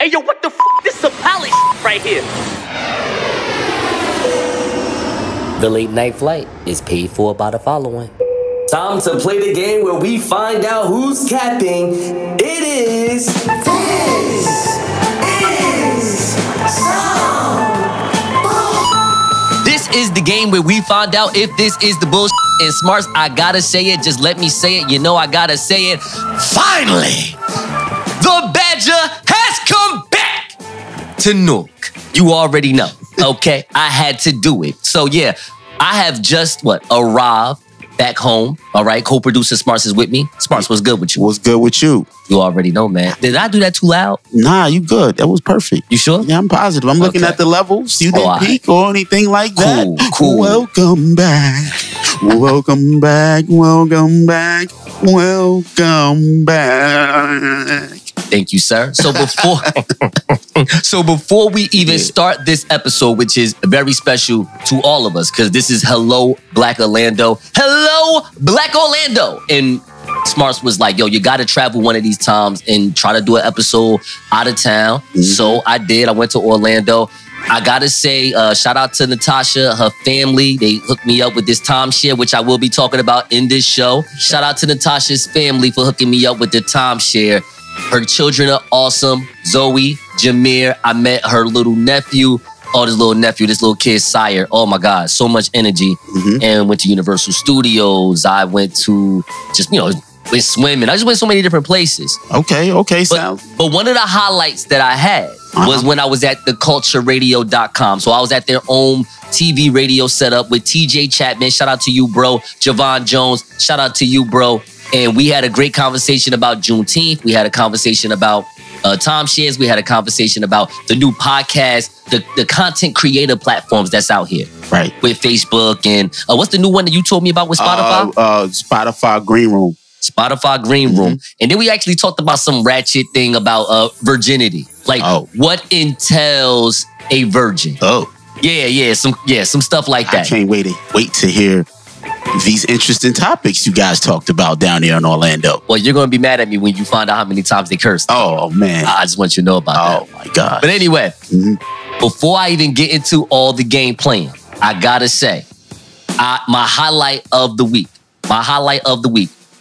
Hey, yo, what the f***? This is some palace right here. The late night flight is paid for by the following. Time to play the game where we find out who's capping. It is... This is This is the game where we find out if this is the bullshit. And Smarts, I gotta say it. Just let me say it. You know I gotta say it. Finally, the Badger has come back to Newark. You already know, okay? I had to do it. So yeah, I have just, arrived back home. All right, co-producer Smarts is with me. Smarts, what's good with you? What's good with you? You already know, man. Did I do that too loud? Nah, you good. That was perfect. You sure? Yeah, I'm positive. I'm looking at the levels. You didn't peak or anything like that. Cool. Welcome back. Welcome back. Welcome back. Welcome back. Thank you, sir. So before we even start this episode, which is very special to all of us, because this is Hello Black Orlando. Hello Black Orlando. And Smarts was like, yo, you got to travel one of these times and try to do an episode out of town. Mm-hmm. So I did. I went to Orlando. I got to say, shout out to Natasha, her family. They hooked me up with this timeshare, which I will be talking about in this show. Shout out to Natasha's family for hooking me up with the timeshare. Her children are awesome. Zoe, Jameer. I met her little nephew. Oh, this little kid, Sire. Oh my God, so much energy. Mm-hmm. And went to Universal Studios. I went to went swimming. I just went so many different places. Okay, But one of the highlights that I had was when I was at thecultureradio.com. So I was at their own TV radio setup with TJ Chapman. Shout out to you, bro. Javon Jones. Shout out to you, bro. And we had a great conversation about Juneteeth. We had a conversation about timeshares. We had a conversation about the new podcast, the content creator platforms that's out here. Right. With Facebook and what's the new one that you told me about with Spotify? Spotify Greenroom. Spotify Greenroom. Mm-hmm. And then we actually talked about some ratchet thing about virginity. Like what entails a virgin. Oh. Yeah, some stuff like that. I can't wait to hear these interesting topics you guys talked about down there in Orlando. Well, you're going to be mad at me when you find out how many times they cursed. Oh, man. I just want you to know about that. Oh, my God. But anyway, before I even get into all the game playing, I got to say, my highlight of the week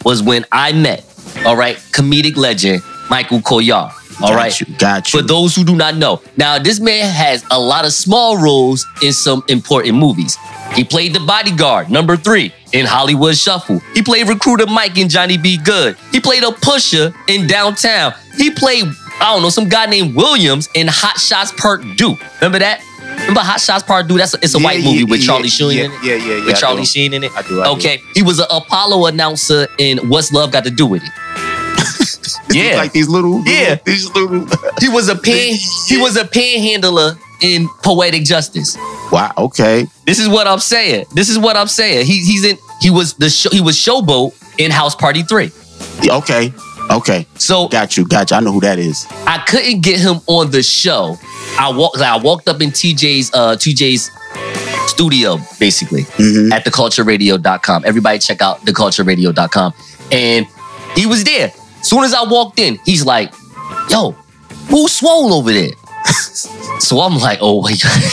was when I met, comedic legend, Michael Colliard. Got you. For those who do not know. Now, this man has a lot of small roles in some important movies. He played the bodyguard, number 3, in Hollywood Shuffle. He played Recruiter Mike in Johnny B. Good. He played a pusher in Downtown. He played, some guy named Williams in Hot Shots Part 2. Remember that? Remember Hot Shots Part 2? It's a white movie with Charlie Sheen in it. Yeah. With Charlie Sheen in it. I do. Okay. He was an Apollo announcer in What's Love Got to Do With It? Yeah. Like these little. He was a panhandler in Poetic Justice. Wow. Okay. This is what I'm saying. He was Showboat in House Party 3. Okay. So got you. I know who that is. I couldn't get him on the show. I walked up in TJ's studio, basically, at thecultureradio.com. Everybody check out thecultureradio.com. And he was there. As soon as I walked in, he's like, yo, who's swole over there? So I'm like, oh my God.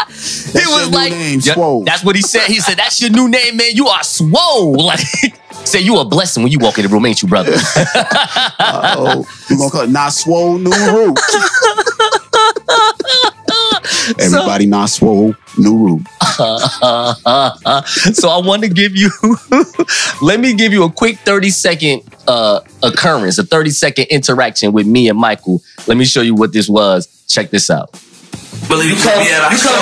He was like, name, swole. That's what he said. He said, that's your new name, man. You are swole. Like, say you a blessing when you walk in the room, ain't you, brother? We're going to call it Not Swole New Root. Everybody not swole, new root. So I want to give you, let me give you a quick 30-second occurrence, a 30-second interaction with me and Michael. Let me show you what this was. Check this out. You come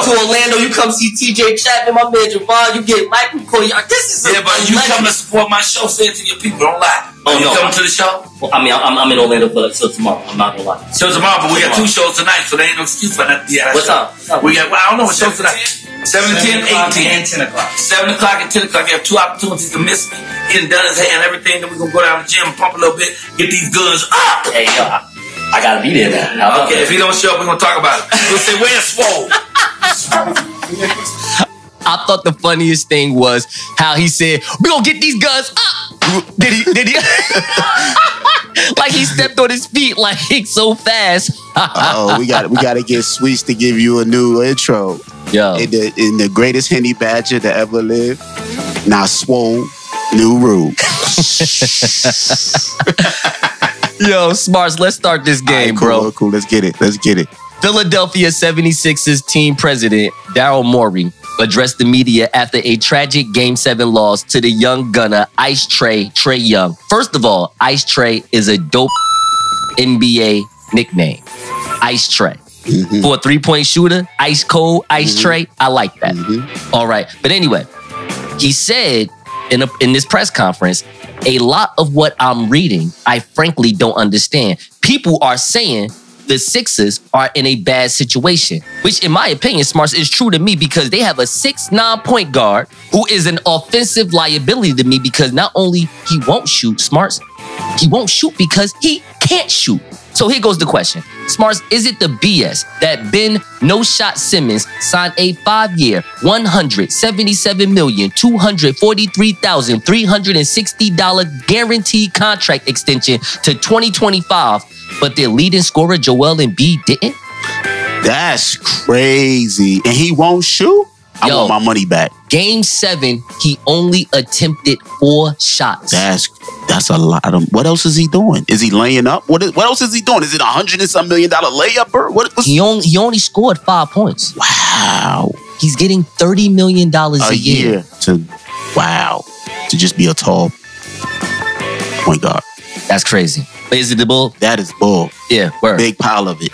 to Orlando, you come see TJ Chapman, my man Javon, you get Michael Colliard. This is but you come to support my show, say it to your people, don't lie. You coming to the show? Well, I'm in Orlando till tomorrow. I'm not gonna lie. Till tomorrow, but we got 2 shows tonight, so there ain't no excuse for that. What time? We got, I don't know what show tonight. 7, 10, 8, 10. And 10 o'clock. 7 o'clock and 10 o'clock. You have 2 opportunities to miss me. Getting done his hair and everything. Then we're going to go down to the gym and pump a little bit. Get these guns up. Hey, yo, I got to be there now. Okay, if he don't show up, we're going to talk about it. We'll say, where's Swole? I thought the funniest thing was how he said, we're going to get these guns up. Did he? Like he stepped on his feet like so fast. Oh, we got to get Sweets to give you a new intro. Yo. In the greatest Henny Badger to ever live. Now swole, new rule. Yo, Smarts, let's start this game, cool, bro. Cool, let's get it. Philadelphia 76ers team president Daryl Morey addressed the media after a tragic Game 7 loss to the young gunner Ice Trey Young. First of all, Ice Trey is a dope NBA nickname. Ice Trey. Mm-hmm. For a three-point shooter, ice cold, Ice Trey, I like that. Mm-hmm. All right. But anyway, he said in this press conference, a lot of what I'm reading, I frankly don't understand. People are saying the Sixers are in a bad situation, which in my opinion, Smarts, is true to me because they have a 6'9" point guard who is an offensive liability to me because not only he won't shoot, Smarts, he won't shoot because he can't shoot. So here goes the question. Smarts, is it the BS that Ben No Shot Simmons signed a 5-year, $177,243,360 guaranteed contract extension to 2025, but their leading scorer Joel Embiid didn't? That's crazy. And he won't shoot? I want my money back. Game 7, he only attempted 4 shots. That's a lot of. What else is he doing? Is he laying up? What else is he doing? Is it $100 and some million layup? Or what? He only scored 5 points. Wow. He's getting $30 million a year. To just be a tall point guard. That's crazy. Is it the bull? That is bull. Yeah, word. Big pile of it.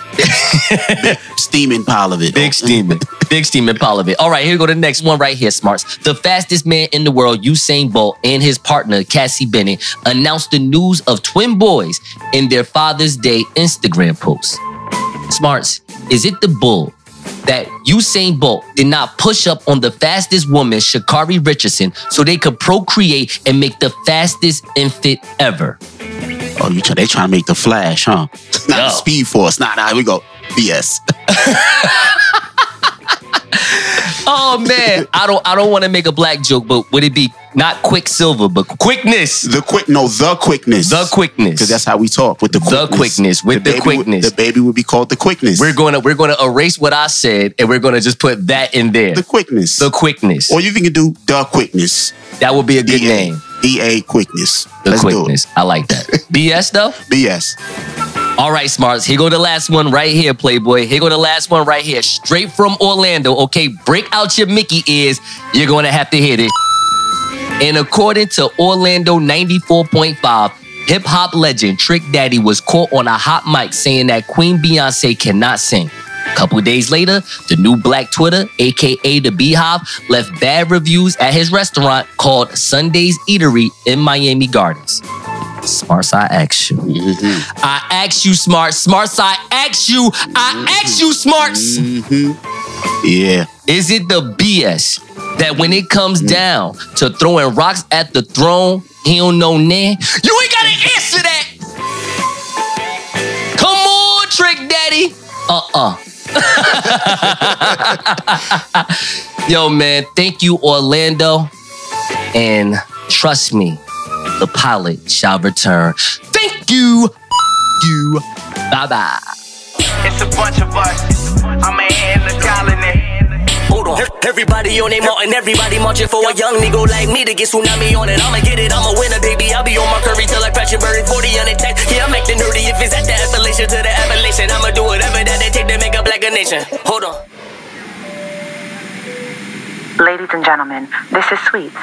Big steaming pile of it. Big steaming pile of it. All right, here go the next one right here, Smarts. The fastest man in the world, Usain Bolt, and his partner, Cassie Bennett, announced the news of twin boys in their Father's Day Instagram post. Smarts, is it the bull that Usain Bolt did not push up on the fastest woman, Sha'Carri Richardson, so they could procreate and make the fastest infant ever? Oh, they trying to make the Flash, huh? Not the Speed Force. Nah, we go BS. Oh man, I don't want to make a black joke, but would it be not Quicksilver, but quickness? The quickness. The quickness. Because that's how we talk with the quickness. The quickness. The baby would be called the quickness. We're gonna erase what I said, and we're gonna just put that in there. The quickness. The quickness. Or you can do the quickness. That would be a good name. DA quickness. Let's quickness. Do it. I like that. BS though? BS. All right, Smarts. Here go the last one right here, Playboy. Here go the last one right here. Straight from Orlando. Okay, break out your Mickey ears. You're going to have to hear this. And according to Orlando 94.5, hip-hop legend Trick Daddy was caught on a hot mic saying that Queen Beyonce cannot sing. A couple days later, the new Black Twitter, a.k.a. The Beehive, left bad reviews at his restaurant called Sunday's Eatery in Miami Gardens. Smarts, I ask you. Mm-hmm. I ask you, Smarts. Smarts, I ask you. I ask you, Smarts. Mm-hmm. Yeah. Is it the BS that when it comes down to throwing rocks at the throne, he don't know nan? You ain't got to answer that. Come on, Trick Daddy. Yo, man, thank you, Orlando. And trust me, the pilot shall return. Thank you. Bye-bye. It's a bunch of us. I'm a in the colony. Hold on. Everybody on their mountain, everybody marching for a young nigga like me to get tsunami on it. I'ma get it, I'm a winner, baby. I'll be on my curry till I crash your bird. 40 on the tech. Yeah, I'm acting nerdy. If it's at the escalation to the evolution, I'ma do whatever that they take to make a black a nation. Hold on. Ladies and gentlemen, this is Sweets,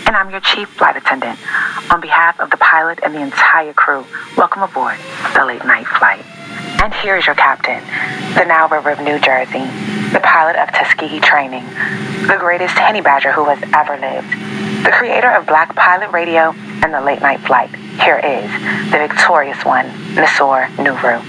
and I'm your chief flight attendant. On behalf of the pilot and the entire crew, welcome aboard the late night flight. And here is your captain, the Nile River of New Jersey, the pilot of Tuskegee Training, the greatest Henny Badger who has ever lived, the creator of Black Pilot Radio and the Late Night Flight. Here is the victorious one, Nasor Nuru.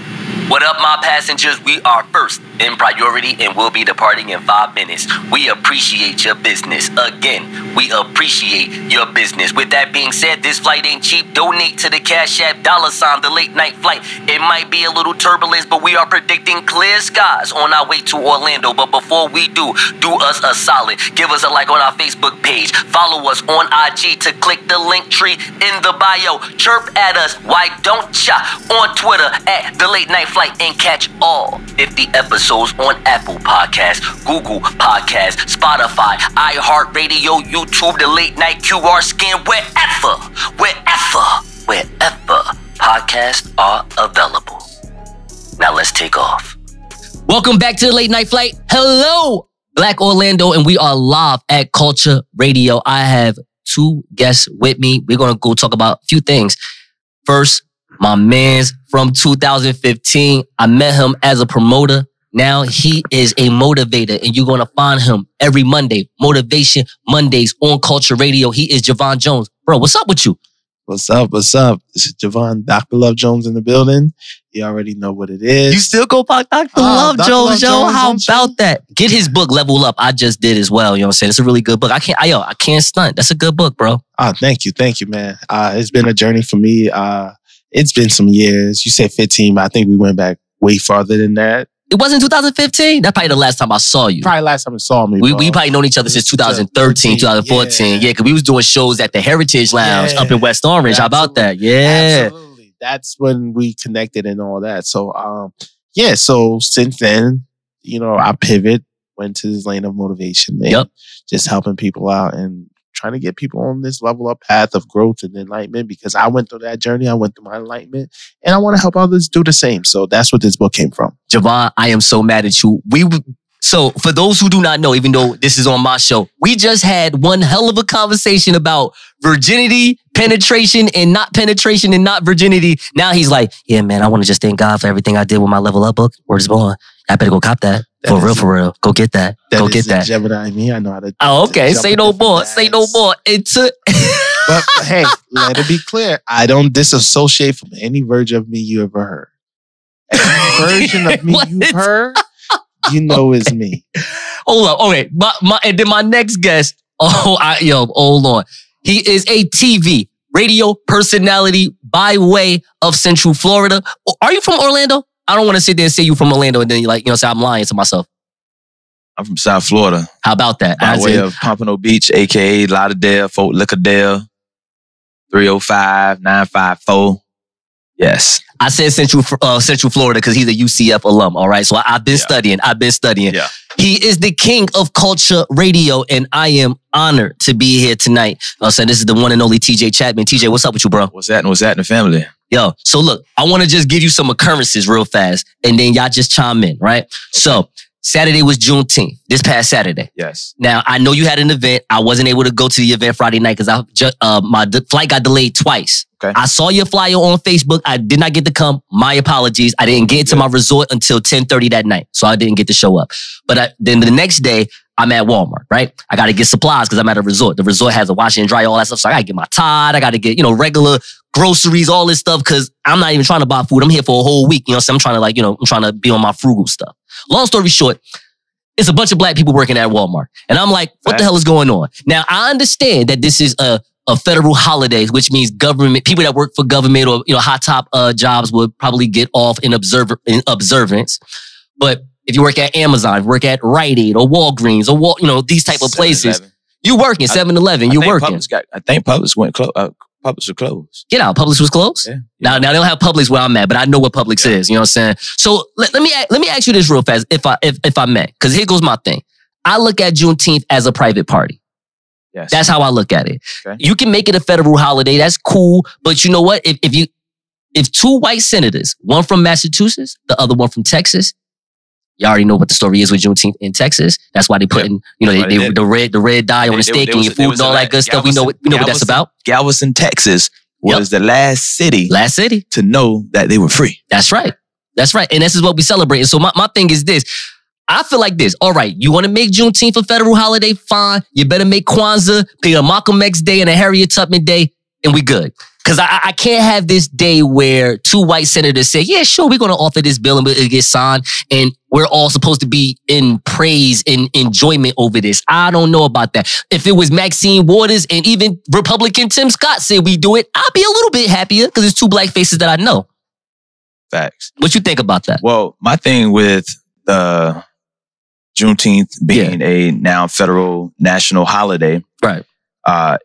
What up, my passengers? We are first in priority and will be departing in 5 minutes. We appreciate your business. Again, we appreciate your business. With that being said, this flight ain't cheap. Donate to the Cash App, $, the late night flight. It might be a little turbulence, but we are predicting clear skies on our way to Orlando. But before we do us a solid. Give us a like on our Facebook page. Follow us on IG to click the link tree in the bio. Chirp at us, why don't ya? On Twitter at The Late Night Flight, and catch all 50 episodes on Apple Podcasts, Google Podcasts, Spotify, iHeartRadio, YouTube, The Late Night QR Scan, wherever podcasts are available. Now let's take off. Welcome back to The Late Night Flight. Hello, Black Orlando, and we are live at Culture Radio. I have 2 guests with me. We're going to go talk about a few things. First, my man's from 2015. I met him as a promoter. Now he is a motivator, and you're going to find him every Monday. Motivation Mondays on Culture Radio. He is Javon Jones. Bro, what's up with you? What's up? This is Javon, Dr. Love Jones in the building. You already know what it is. You still go by Dr. Love Jones, yo. How about that? Get his book, Level Up. I just did as well. You know what I'm saying? It's a really good book. I can't stunt. That's a good book, bro. Thank you, man. It's been a journey for me. It's been some years. You said 15, but I think we went back way farther than that. It wasn't 2015? That's probably the last time I saw you. Probably last time you saw me. We probably known each other since 2013, 2014. Yeah, because we was doing shows at the Heritage Lounge up in West Orange. How about that? Yeah. Absolutely. That's when we connected and all that. So, so since then, I pivot, went to this lane of motivation. And just helping people out and trying to get people on this level up path of growth and enlightenment, because I went through that journey. I went through my enlightenment, and I want to help others do the same. So that's what this book came from. Javon, I am so mad at you. So for those who do not know, even though this is on my show, we just had one hell of a conversation about virginity, penetration, and not virginity. Now he's like, yeah, man, I want to just thank God for everything I did with my Level Up book. Word is born. I better go cop that. For real. Go get that. Go get that. Gemini me. I know how to. Oh, okay. Say no more. But hey, let it be clear. I don't disassociate from any version of me you ever heard. Any version of me you've heard, is me. Hold up. Okay. And then my next guest. Hold on. He is a TV radio personality by way of Central Florida. Are you from Orlando? I don't want to sit there and say you from Orlando and then say I'm lying to myself. I'm from South Florida. How about that? By way of Pompano Beach, a.k.a. Lauderdale, Fort Lauderdale, 305-954. Yes. I said Central Florida because he's a UCF alum, all right? So I've been studying. Yeah. He is the king of Culture Radio, and I am honored to be here tonight. This is the one and only TJ Chapman. TJ, what's up with you, bro? What's that in the family? Yo, so look, I want to just give you some occurrences real fast, and then y'all just chime in, right? Okay. So Saturday was Juneteenth, this past Saturday. Yes. Now, I know you had an event. I wasn't able to go to the event Friday night because my flight got delayed twice. Okay. I saw your flyer on Facebook. I did not get to come. My apologies. I didn't get to my resort until 10:30 that night, so I didn't get to show up. But then the next day, I'm at Walmart, right? I got to get supplies because I'm at a resort. The resort has a wash and dry, all that stuff. So I got to get my Tide. I got to get, regular groceries, all this stuff, because I'm not even trying to buy food. I'm here for a whole week. So I'm trying to I'm trying to be on my frugal stuff. Long story short, it's a bunch of black people working at Walmart. And I'm like, what the hell is going on? Now, I understand that this is a federal holiday, which means government, people that work for government or, high top jobs would probably get off in observance. But if you work at Amazon, work at Rite Aid or Walgreens or, these type of places, you working 7-Eleven, you working. I think Publix went Publix was closed. Get out. Publix was closed? Yeah. Now they don't have Publix where I'm at, but I know what Publix is. You know what I'm saying? So let me ask you this real fast, if I may, because here goes my thing. I look at Juneteenth as a private party. Yes. That's how I look at it. Okay. You can make it a federal holiday. That's cool. But you know what? If 2 white senators, one from Massachusetts, the other one from Texas, you already know what the story is with Juneteenth in Texas. That's why they put in, the red dye on the steak and your food and all that good stuff. We know what that's about. Galveston, Texas was the last city to know that they were free. That's right. And this is what we celebrate. And so my thing is this. I feel like this. All right, you want to make Juneteenth a federal holiday? Fine. You better make Kwanzaa, pick a Malcolm X Day and a Harriet Tubman Day, and we good. Because I can't have this day where two white senators say, yeah, sure, we're going to author this bill and it gets signed. And we're all supposed to be in praise and enjoyment over this. I don't know about that. If it was Maxine Waters and even Republican Tim Scott said we do it, I'll be a little bit happier because it's two black faces that I know. Facts. What you think about that? Well, my thing with Juneteenth being a now federal national holiday, right?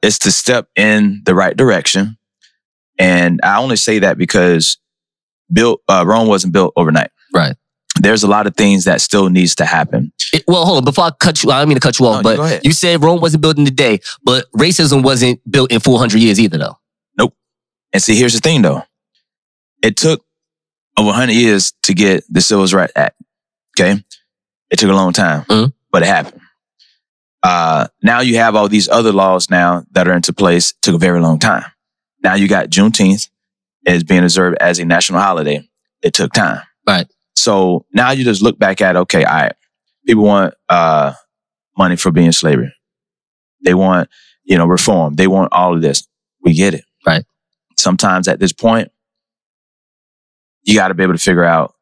Is to step in the right direction. And I only say that because Rome wasn't built overnight. Right. There's a lot of things that still needs to happen. Well, hold on. Before I cut you, I don't mean to cut you off, but you said Rome wasn't built in a day, but racism wasn't built in 400 years either, though. Nope. And see, here's the thing, though. It took over 100 years to get the Civil Rights Act. Okay? It took a long time, but it happened. Now you have all these other laws now that are into place. It took a very long time. Now you got Juneteenth as being observed as a national holiday. It took time. Right. So now you just look back at, okay, all right, people want money for being slavery. They want, reform. They want all of this. We get it. Right. Sometimes at this point, you got to be able to figure out,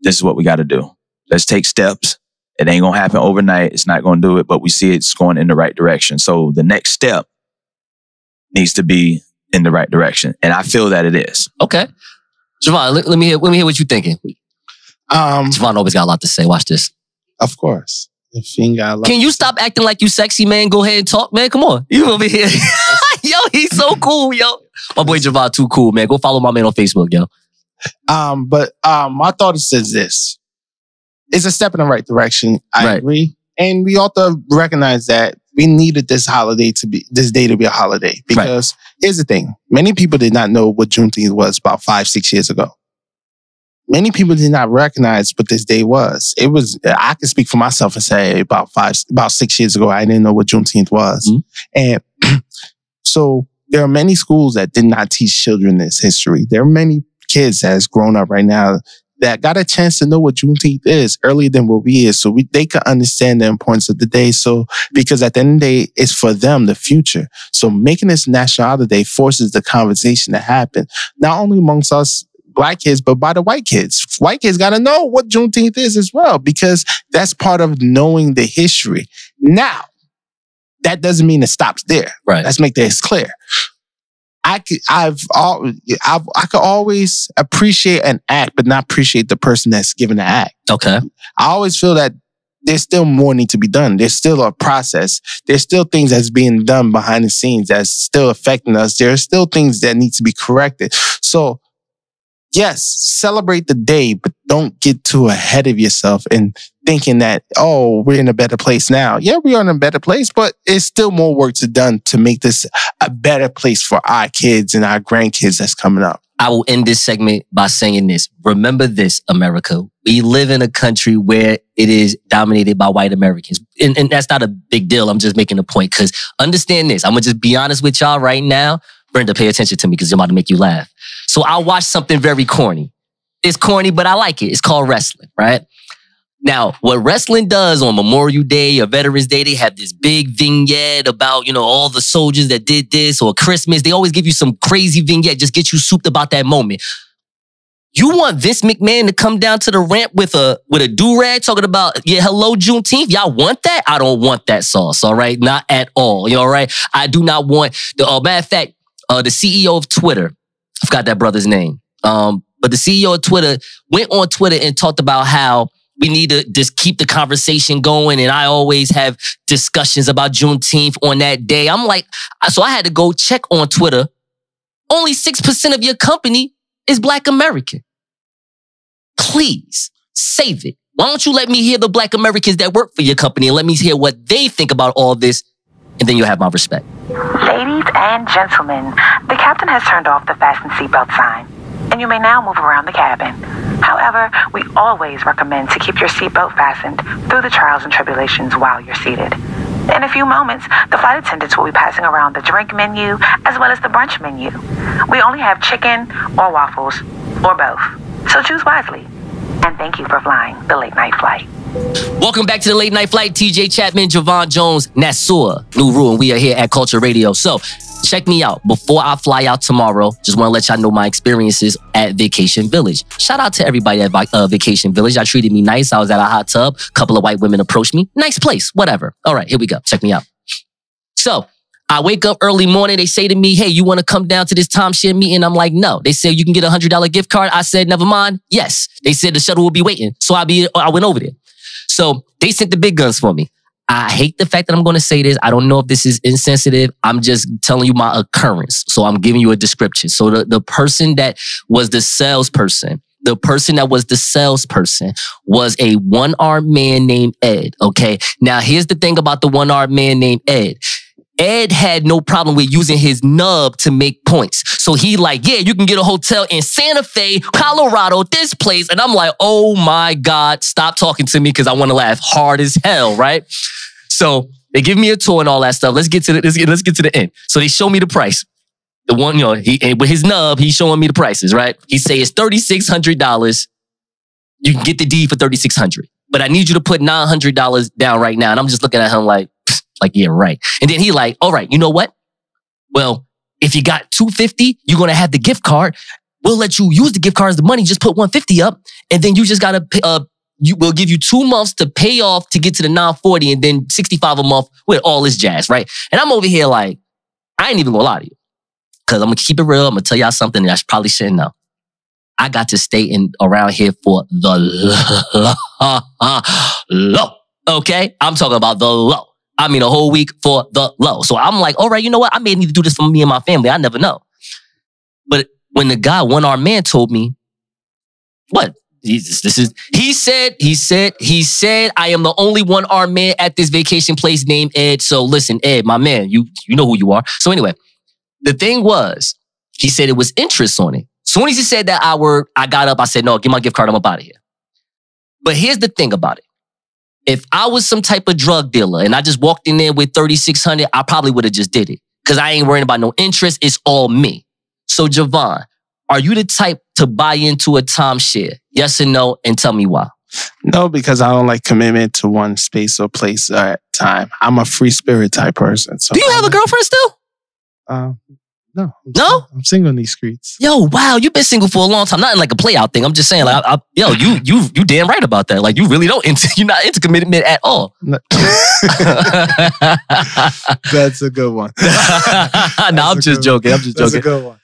this is what we got to do. Let's take steps. It ain't going to happen overnight. It's not going to do it, but we see it's going in the right direction. So the next step needs to be in the right direction. And I feel that it is. Okay. Javon, let me hear what you're thinking. Javon always got a lot to say. Watch this. Of course. Can you stop acting like you sexy, man? Go ahead and talk, man. Come on. You over here. Yo, he's so cool, yo. My boy Javon too cool, man. Go follow my man on Facebook, yo. But my thought is this. It's a step in the right direction. I agree. And we also recognize that we needed this day to be a holiday. Because here's the thing. Many people did not know what Juneteenth was about 5-6 years ago. Many people did not recognize what this day was. I can speak for myself and say about 6 years ago, I didn't know what Juneteenth was. And so there are many schools that did not teach children this history. There are many kids that has grown up right now that got a chance to know what Juneteenth is earlier than what we is. So they could understand the importance of the day. So, because at the end of the day, it's for them, the future. So making this national holiday forces the conversation to happen, not only amongst us black kids, but by the white kids. White kids got to know what Juneteenth is as well, because that's part of knowing the history. Now, that doesn't mean it stops there. Right. Let's make this clear. I could always appreciate an act, but not appreciate the person that's giving the act. Okay. I always feel that there's still more need to be done. There's still a process. There's still things that's being done behind the scenes that's still affecting us. There are still things that need to be corrected. So, yes, celebrate the day, but don't get too ahead of yourself and thinking that, we're in a better place now. Yeah, we are in a better place, but it's still more work to done to make this a better place for our kids and our grandkids that's coming up. I will end this segment by saying this. Remember this, America. We live in a country where it is dominated by white Americans. And that's not a big deal. I'm just making a point because understand this. I'm going to just be honest with y'all right now. Brenda, pay attention to me because I'm about to make you laugh. So I watched something very corny. It's corny, but I like it. It's called wrestling, right? Now, what wrestling does on Memorial Day or Veterans Day, they have this big vignette about, all the soldiers that did this, or Christmas. They always give you some crazy vignette, just get you souped about that moment. You want Vince McMahon to come down to the ramp with a do-rag talking about, hello, Juneteenth? Y'all want that? I don't want that sauce, all right? Not at all, all right? I do not want, matter of fact, the CEO of Twitter, I forgot that brother's name, but the CEO of Twitter went on Twitter and talked about how we need to just keep the conversation going. And I always have discussions about Juneteenth on that day. I'm like, so I had to go check on Twitter. Only 6% of your company is Black American. Please save it. Why don't you let me hear the Black Americans that work for your company and let me hear what they think about all this, and then you'll have my respect. Ladies and gentlemen, the captain has turned off the fasten seatbelt sign, and you may now move around the cabin. However, we always recommend to keep your seatbelt fastened through the trials and tribulations while you're seated. In a few moments, the flight attendants will be passing around the drink menu as well as the brunch menu. We only have chicken or waffles or both, so choose wisely. And thank you for flying the late night flight. Welcome back to the Late Night Flight. TJ Chapman, Javon Jones, Nassau, New Rule, and we are here at Culture Radio. So, check me out. Before I fly out tomorrow, just want to let y'all know my experiences at Vacation Village. Shout out to everybody at Vacation Village. Y'all treated me nice. I was at a hot tub. A couple of white women approached me. Nice place, whatever. All right, here we go. Check me out. So I wake up early morning. They say to me, hey, you want to come down to this timeshare meeting? I'm like, no. They said, you can get a $100 gift card. I said, never mind. Yes. They said the shuttle will be waiting. So I went over there. So they sent the big guns for me. I hate the fact that I'm going to say this. I don't know if this is insensitive. I'm just telling you my occurrence. So I'm giving you a description. So the person that was the salesperson, was a one-armed man named Ed, okay? Now, here's the thing about the one-armed man named Ed. Ed had no problem with using his nub to make points. So he like, yeah, you can get a hotel in Santa Fe, Colorado, this place. And I'm like, oh my God, stop talking to me because I want to laugh hard as hell, right? So they give me a tour and all that stuff. Let's get to the end. So they show me the price. The one, with his nub, he's showing me the prices, right? He say it's $3,600. You can get the deed for $3,600. But I need you to put $900 down right now. And I'm just looking at him like, yeah, right. And then he like, all right, you know what? Well, if you got $250, you're going to have the gift card. We'll let you use the gift card as the money. Just put $150 up. And then you just got to, we'll give you 2 months to pay off to get to the $940 and then $65 a month with all this jazz, right? And I'm over here like, I ain't even going to lie to you. Because I'm going to keep it real. I'm going to tell y'all something that I probably shouldn't know. I got to stay around here for the low. Okay? I'm talking about the low. I mean, a whole week for the low. So I'm like, all right, you know what? I may need to do this for me and my family. I never know. But when the guy, one-armed man, told me, what? He said, I am the only one-armed man at this vacation place named Ed. So listen, Ed, my man, you know who you are. So anyway, the thing was, he said it was interest on it. Soon as he said that I got up, I said, no, give my gift card, I'm up out of here. But here's the thing about it. If I was some type of drug dealer and I just walked in there with $3,600, I probably would have just did it. Because I ain't worrying about no interest. It's all me. So Javon, are you the type to buy into a timeshare? Yes or no? And tell me why. No, because I don't like commitment to one space or place at a time. I'm a free spirit type person. So do you have a girlfriend still? No. No? I'm single in these streets. Yo, wow, you've been single for a long time. Not in like a play out thing. I'm just saying, like, you damn right about that. Like, you really you're not into commitment at all. No. That's a good one. No, I'm just joking. That's a good one.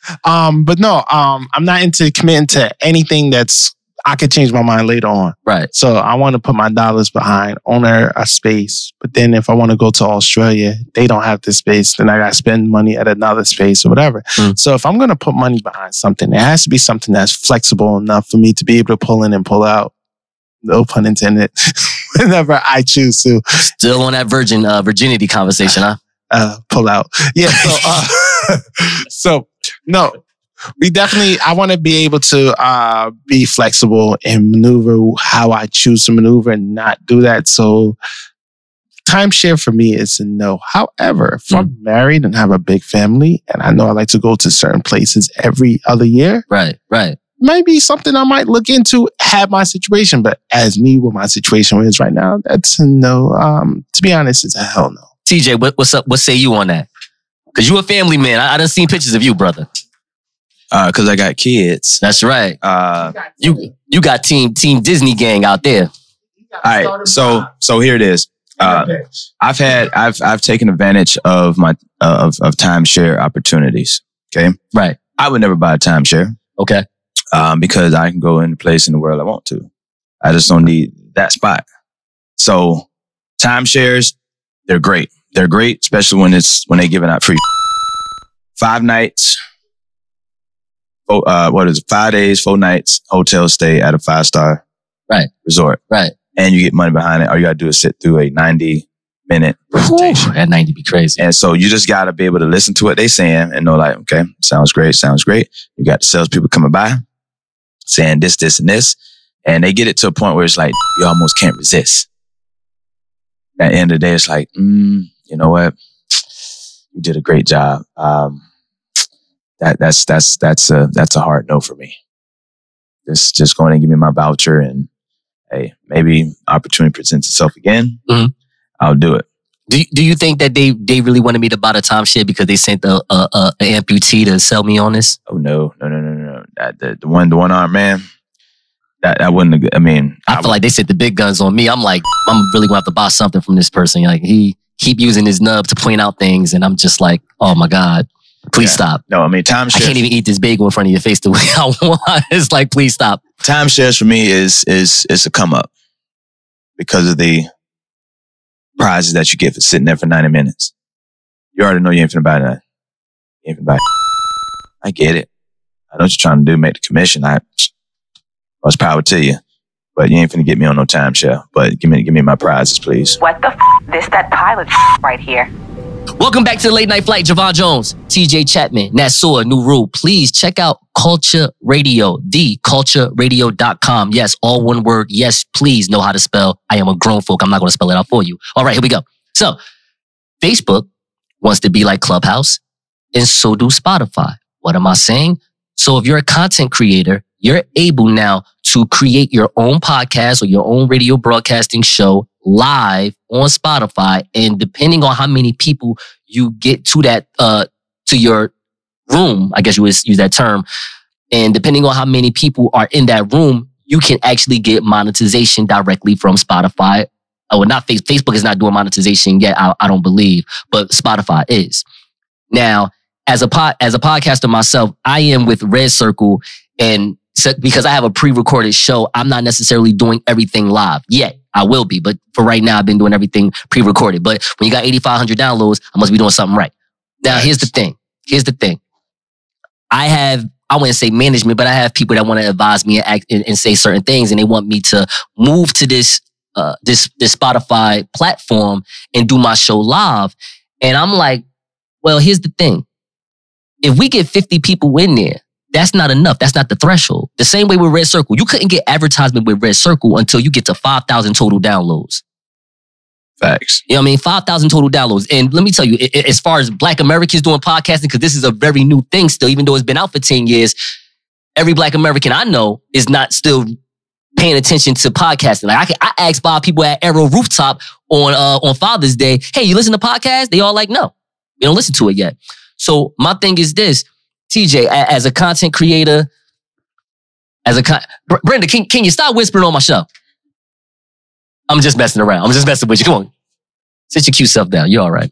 But no, I'm not into committing to anything that's I could change my mind later on. Right. So I want to put my dollars behind, own a space. But then if I want to go to Australia, they don't have the space. Then I got to spend money at another space or whatever. So if I'm going to put money behind something, it has to be something that's flexible enough for me to be able to pull in and pull out. No pun intended. Whenever I choose to. Still on that virginity conversation, huh? Pull out. Yeah. So no. I want to be able to be flexible and maneuver how I choose to maneuver and not do that. So timeshare for me is a no. However, if I'm married and have a big family and I know I like to go to certain places every other year. Right. Maybe something I might look into, have my situation. But as me, what my situation is right now, that's a no. To be honest, it's a hell no. TJ, what's up? What say you on that? Because you a family man. I done seen pictures of you, brother. Because I got kids. That's right. You got team Disney gang out there. All right. So here it is. I've taken advantage of my of timeshare opportunities. Okay. Right. I would never buy a timeshare. Okay. Because I can go any place in the world I want to. I just don't need that spot. So timeshares, they're great. They're great, especially when they're giving out free 5 nights. 5 days, 4 nights, hotel stay at a 5-star resort. Right. And you get money behind it. All you got to do is sit through a 90-minute presentation. That 90 be crazy. And so you just got to be able to listen to what they're saying and know like, okay, sounds great. You got the salespeople coming by saying this, and this. And they get it to a point where it's like, you almost can't resist. At the end of the day, it's like, you know what? You did a great job. That's a hard no for me. Just going and give me my voucher and hey, maybe opportunity presents itself again. I'll do it. Do you think that they really wanted me to buy the timeshare because they sent an amputee to sell me on this? Oh no. The one armed man. That wouldn't. I mean, I feel like they sent the big guns on me. I'm like, I'm really gonna have to buy something from this person. Like he keep using his nub to point out things, and I'm just like, oh my God, please stop. No, I mean timeshares. I can't even eat this bagel in front of your face the way I want. It's like, please stop. Timeshares for me is a come up because of the prizes that you get for sitting there for 90 minutes. You already know you ain't finna buy that. You ain't finna buy it. I get it. I know what you're trying to do, make the commission. Much power to you. But you ain't finna get me on no timeshare. But give me my prizes, please. What the This that pilot right here. Welcome back to the Late Night Flight. Javon Jones, TJ Chapman, Nasua, New Rule. Please check out Culture Radio, thecultureradio.com. Yes, all one word. Yes, please know how to spell. I am a grown folk. I'm not going to spell it out for you. All right, here we go. So, Facebook wants to be like Clubhouse, and so do Spotify. What am I saying? So if you're a content creator, you're able now to create your own podcast or your own radio broadcasting show live on Spotify. And depending on how many people you get to that, to your room, I guess you would use that term. And depending on how many people are in that room, you can actually get monetization directly from Spotify. Oh, not Facebook is not doing monetization yet, I don't believe, but Spotify is. Now, as a podcaster myself, I am with Red Circle, and because I have a pre-recorded show, I'm not necessarily doing everything live yet. I will be, but for right now, I've been doing everything pre-recorded. But when you got 8,500 downloads, I must be doing something right. Now, here's the thing. I wouldn't say management, but I have people that want to advise me and act and say certain things, and they want me to move to this Spotify platform and do my show live. And I'm like, well, here's the thing. If we get 50 people in there, that's not enough. That's not the threshold. The same way with Red Circle. You couldn't get advertisement with Red Circle until you get to 5,000 total downloads. Facts. You know what I mean? 5,000 total downloads. And let me tell you, as far as Black Americans doing podcasting, because this is a very new thing still, even though it's been out for 10 years, every Black American I know is not still paying attention to podcasting. Like I asked 5 people at Arrow Rooftop on Father's Day, hey, you listen to podcasts? They all like, no, we don't listen to it yet. So my thing is this, TJ, as a content creator, Brenda, can you stop whispering on my show? I'm just messing around. I'm just messing with you. Come on. Sit your cute self down. You're all right.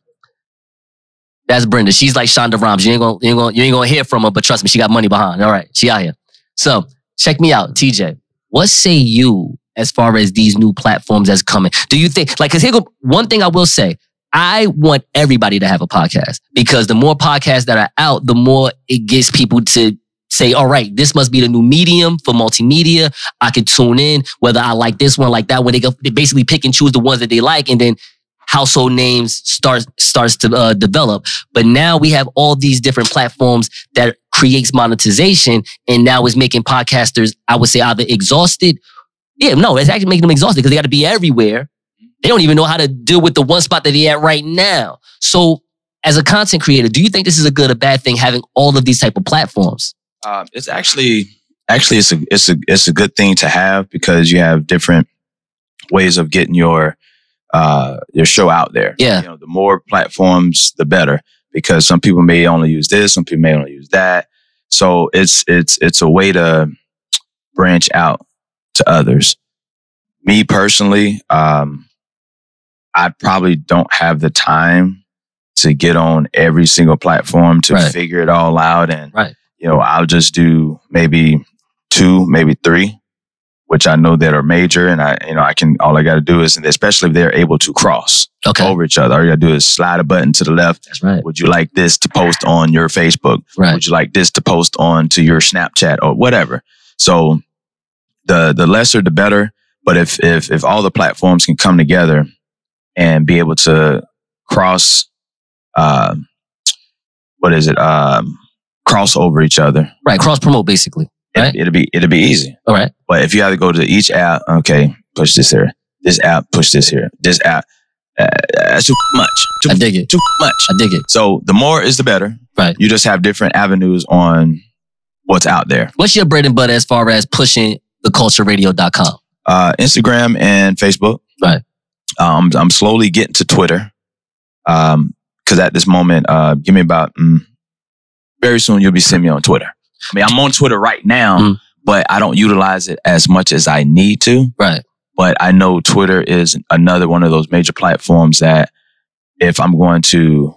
That's Brenda. She's like Shonda Rhimes. You ain't gonna hear from her, but trust me, she got money behind. All right. She out here. So check me out, TJ. What say you as far as these new platforms that's coming? Do you think, like, cause here go one thing I will say. I want everybody to have a podcast because the more podcasts that are out, the more it gets people to say, all right, this must be the new medium for multimedia. I can tune in whether I like this one, like that one. They basically pick and choose the ones that they like, and then household names starts to develop. But now we have all these different platforms that creates monetization, and now is making podcasters, I would say, either exhausted. Yeah, no, it's actually making them exhausted because they got to be everywhere. They don't even know how to deal with the one spot that they're at right now. So as a content creator, do you think this is a good or bad thing having all of these type of platforms? It's actually it's a good thing to have because you have different ways of getting your show out there. Yeah. You know, the more platforms, the better, because some people may only use this, some people may only use that. So it's a way to branch out to others. Me personally, I probably don't have the time to get on every single platform to figure it all out. And, you know, I'll just do maybe 2, maybe 3, which I know that are major. And all I got to do is, and especially if they're able to cross over each other, all you got to do is slide a button to the left. That's right. Would you like this to post on your Facebook? Right. Would you like this to post on to your Snapchat or whatever? So the lesser, the better. But if all the platforms can come together and be able to cross over each other. Right, cross promote basically. Right? It'll be easy. All right. But if you have to go to each app, okay, push this here. This app, push this here. This app, that's too much. I dig it. Too much. I dig it. So the more is the better. Right. You just have different avenues on what's out there. What's your bread and butter as far as pushing thecultureradio.com? Instagram and Facebook. Right. I'm slowly getting to Twitter. Because at this moment, give me about, very soon you'll be seeing me on Twitter. I mean, I'm on Twitter right now, but I don't utilize it as much as I need to. Right. But I know Twitter is another one of those major platforms that if I'm going to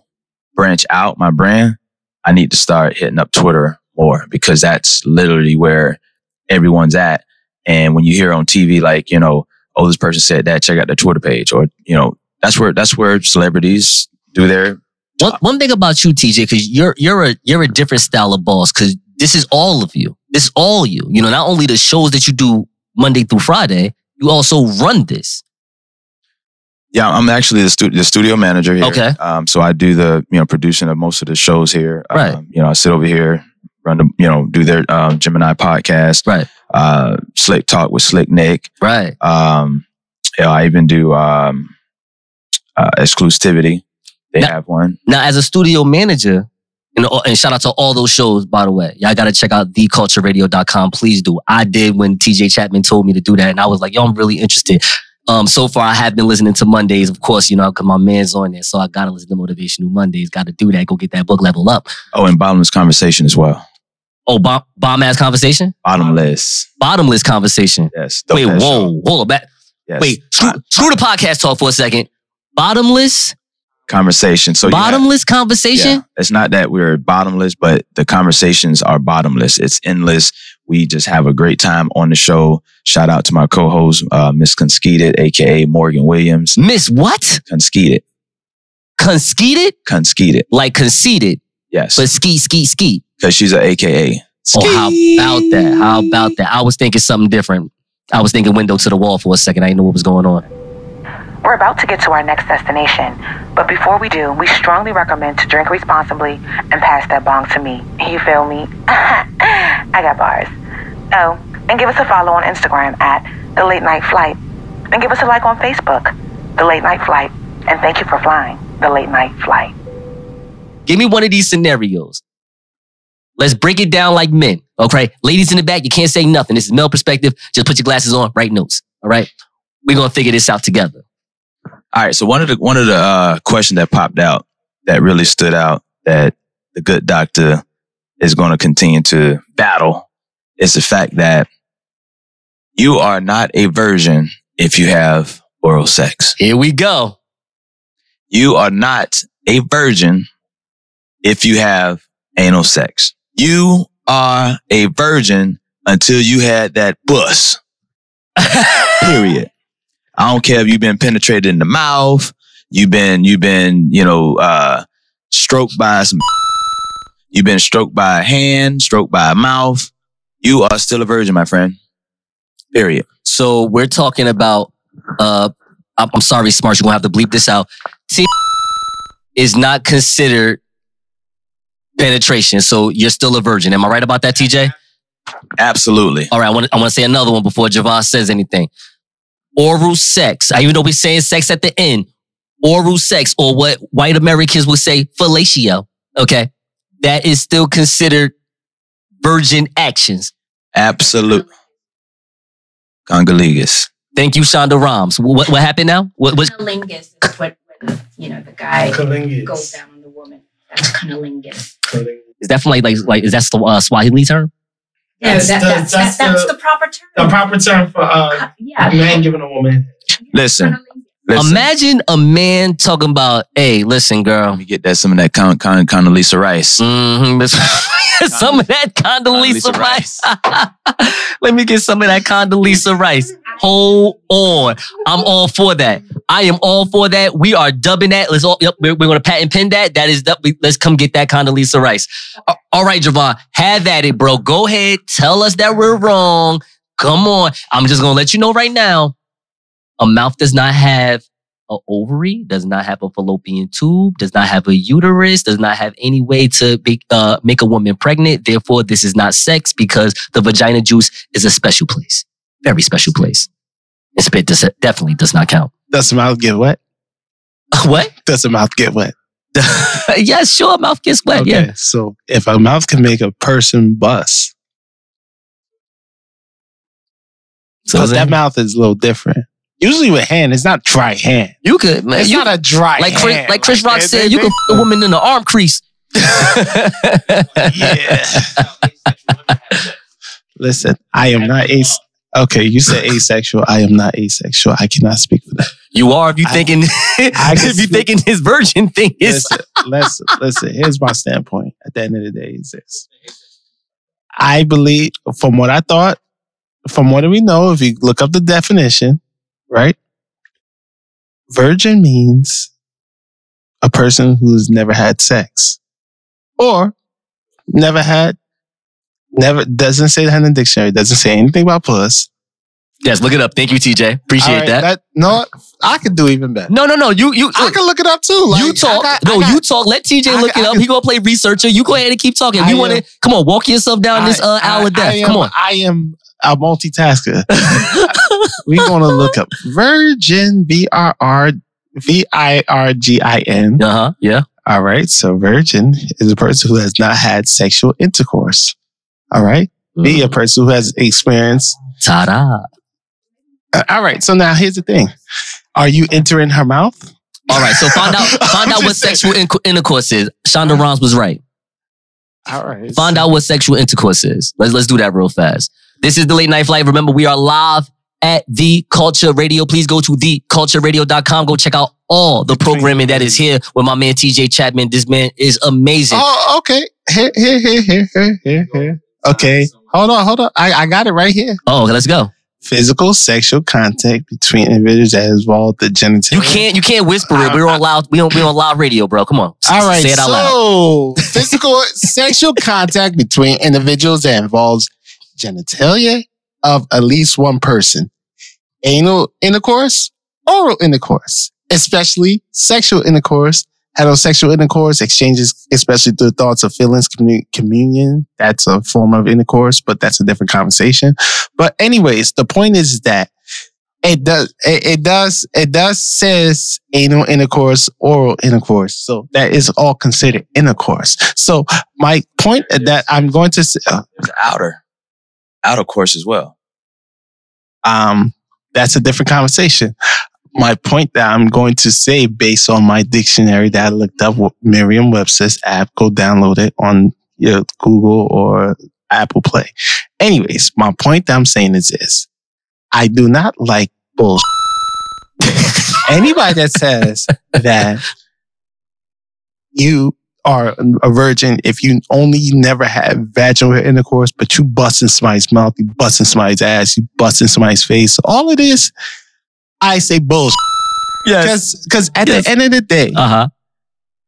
branch out my brand, I need to start hitting up Twitter more, because that's literally where everyone's at. And when you hear on TV, like, you know, oh, this person said that, check out their Twitter page, or, you know, that's where celebrities do their one thing about you, TJ, because you're a different style of boss, because this is all of you. This is all you. You know, not only the shows that you do Monday through Friday, you also run this. Yeah, I'm actually the studio manager here. Okay. So I do the, you know, producing of most of the shows here. Right. You know, I sit over here, run the, you know, do their Gemini podcast. Right. Slick Talk with Slick Nick. Right. Yeah, I even do Exclusivity. They have one. Now, as a studio manager, and shout out to all those shows, by the way. Y'all got to check out thecultureradio.com. Please do. I did when TJ Chapman told me to do that, and I was like, yo, I'm really interested. So far, I have been listening to Mondays, of course, you know, because my man's on there. So I got to listen to Motivational Mondays. Got to do that. Go get that book level up. Oh, and Bottomless Conversation as well. Oh, bomb-ass conversation? Bottomless. Bottomless conversation. Yes. Wait, whoa. Hold on. Back. Yes. Wait, screw the podcast talk for a second. Bottomless? Conversation. So bottomless conversation? Yeah. It's not that we're bottomless, but the conversations are bottomless. It's endless. We just have a great time on the show. Shout out to my co-host, Miss Conceited, aka Morgan Williams. Miss what? Conceited. Conceited? Conceited. Like conceited. Yes. But ski. Because she's an AKA. Oh, how about that? How about that? I was thinking something different. I was thinking window to the wall for a second. I didn't know what was going on. We're about to get to our next destination, but before we do, we strongly recommend to drink responsibly and pass that bong to me. You feel me? I got bars. Oh, and give us a follow on Instagram at The Late Night Flight. And give us a like on Facebook, The Late Night Flight. And thank you for flying The Late Night Flight. Give me one of these scenarios. Let's break it down like men, okay? Ladies in the back, you can't say nothing. This is male perspective. Just put your glasses on, write notes, all right? We're going to figure this out together. All right. So one of the questions that popped out that really stood out that the good doctor is going to continue to battle is the fact that you are not a virgin if you have oral sex. Here we go. You are not a virgin if you have anal sex. You are a virgin until you had that bus. Period. I don't care if you've been penetrated in the mouth, you've been, you know, stroked by you've been stroked by a hand, stroked by a mouth. You are still a virgin, my friend. Period. So we're talking about, I'm sorry, Smart, you're going to have to bleep this out. Is not considered penetration. So you're still a virgin. Am I right about that, TJ? Absolutely. All right. I want to say another one before Javon says anything. Oral sex. Even though we're saying sex at the end, oral sex, or what white Americans would say, fellatio. Okay. That is still considered virgin actions. Absolute. Congolese. Thank you, Shonda Rhimes. What happened now? Cunnilingus is what the guy goes down on the woman. That's cunnilingus. Is that from like is that the Swahili term? No, that's the proper term. The proper term for a man giving a woman. Listen. Imagine a man talking about, hey, listen, girl. Let me get that some of that Condoleezza Rice. Some of that Condoleezza Rice. Let me get some of that Condoleezza Rice. Hold on. I'm all for that. I am all for that. We are dubbing that. We're going to patent pen that. That is, let's come get that Condoleezza Rice. All right, Javon, have at it, bro. Go ahead. Tell us that we're wrong. Come on. I'm just going to let you know right now. A mouth does not have an ovary, does not have a fallopian tube, does not have a uterus, does not have any way to make a woman pregnant. Therefore, this is not sex because the vagina juice is a special place. Very special place. And spit definitely does not count. Does the mouth get wet? What? Does the mouth get wet? Yeah, sure. Mouth gets wet. Okay, yeah. So if a mouth can make a person bust, so that mouth is a little different. Usually with hand, it's not dry hand. You could, man. It's not a dry hand. Like Chris Rock said, you can f a woman in the arm crease. Yeah. Listen, I am not Okay, you said asexual. I am not asexual. I cannot speak for that. You are if you thinking if you thinking his virgin thing is. Listen. Here's my standpoint. At the end of the day, is this: I believe, from what I thought, from what we know, if you look up the definition, right? Virgin means a person who's never had sex, or doesn't say that in the dictionary, doesn't say anything about puss. Yes, look it up. Thank you, TJ. Appreciate that. No, I could do even better. No. You I can look it up too. Like, you talk. You talk. Let TJ look it up. He gonna play researcher. You go ahead and keep talking. We want to come on. Walk yourself down this hour of death. Come on. I am a multitasker. We're gonna look up virgin. VIRGIN. Yeah. All right. So virgin is a person who has not had sexual intercourse. All right. Be a person who has experienced. Ta-da. All right. So now here's the thing. Are you entering her mouth? All right. So find out what sexual intercourse is. Shonda Rhimes was right. All right. Find out what sexual intercourse is. Let's do that real fast. This is the Late Night Flight. Remember, we are live at The Culture Radio. Please go to thecultureradio.com. Go check out all the programming that is here with my man TJ Chapman. This man is amazing. Oh, okay. Here. Okay. Hold on. I got it right here. Oh, let's go. Physical sexual contact between individuals that involve the genitalia. You can't whisper it. We're on loud. We on loud radio, bro. Come on. All right. Say it out loud. So physical sexual contact between individuals that involves genitalia of at least one person. Anal intercourse, oral intercourse, especially sexual intercourse, heterosexual intercourse, exchanges, especially through thoughts of feelings, communion. That's a form of intercourse, but that's a different conversation. But anyways, the point is that it does says anal intercourse, oral intercourse. So that is all considered intercourse. So my point that I'm going to say, there's outer course as well. That's a different conversation. My point that I'm going to say based on my dictionary that I looked up, Merriam-Webster's app, go download it on your Google or Apple Play. Anyways, my point that I'm saying is this. I do not like bullshit. Anybody that says that you are a virgin if you only never had vaginal intercourse, but you busting somebody's mouth, you busting somebody's ass, you busting somebody's face. All it is, I say bullshit. Yes. Because at the end of the day,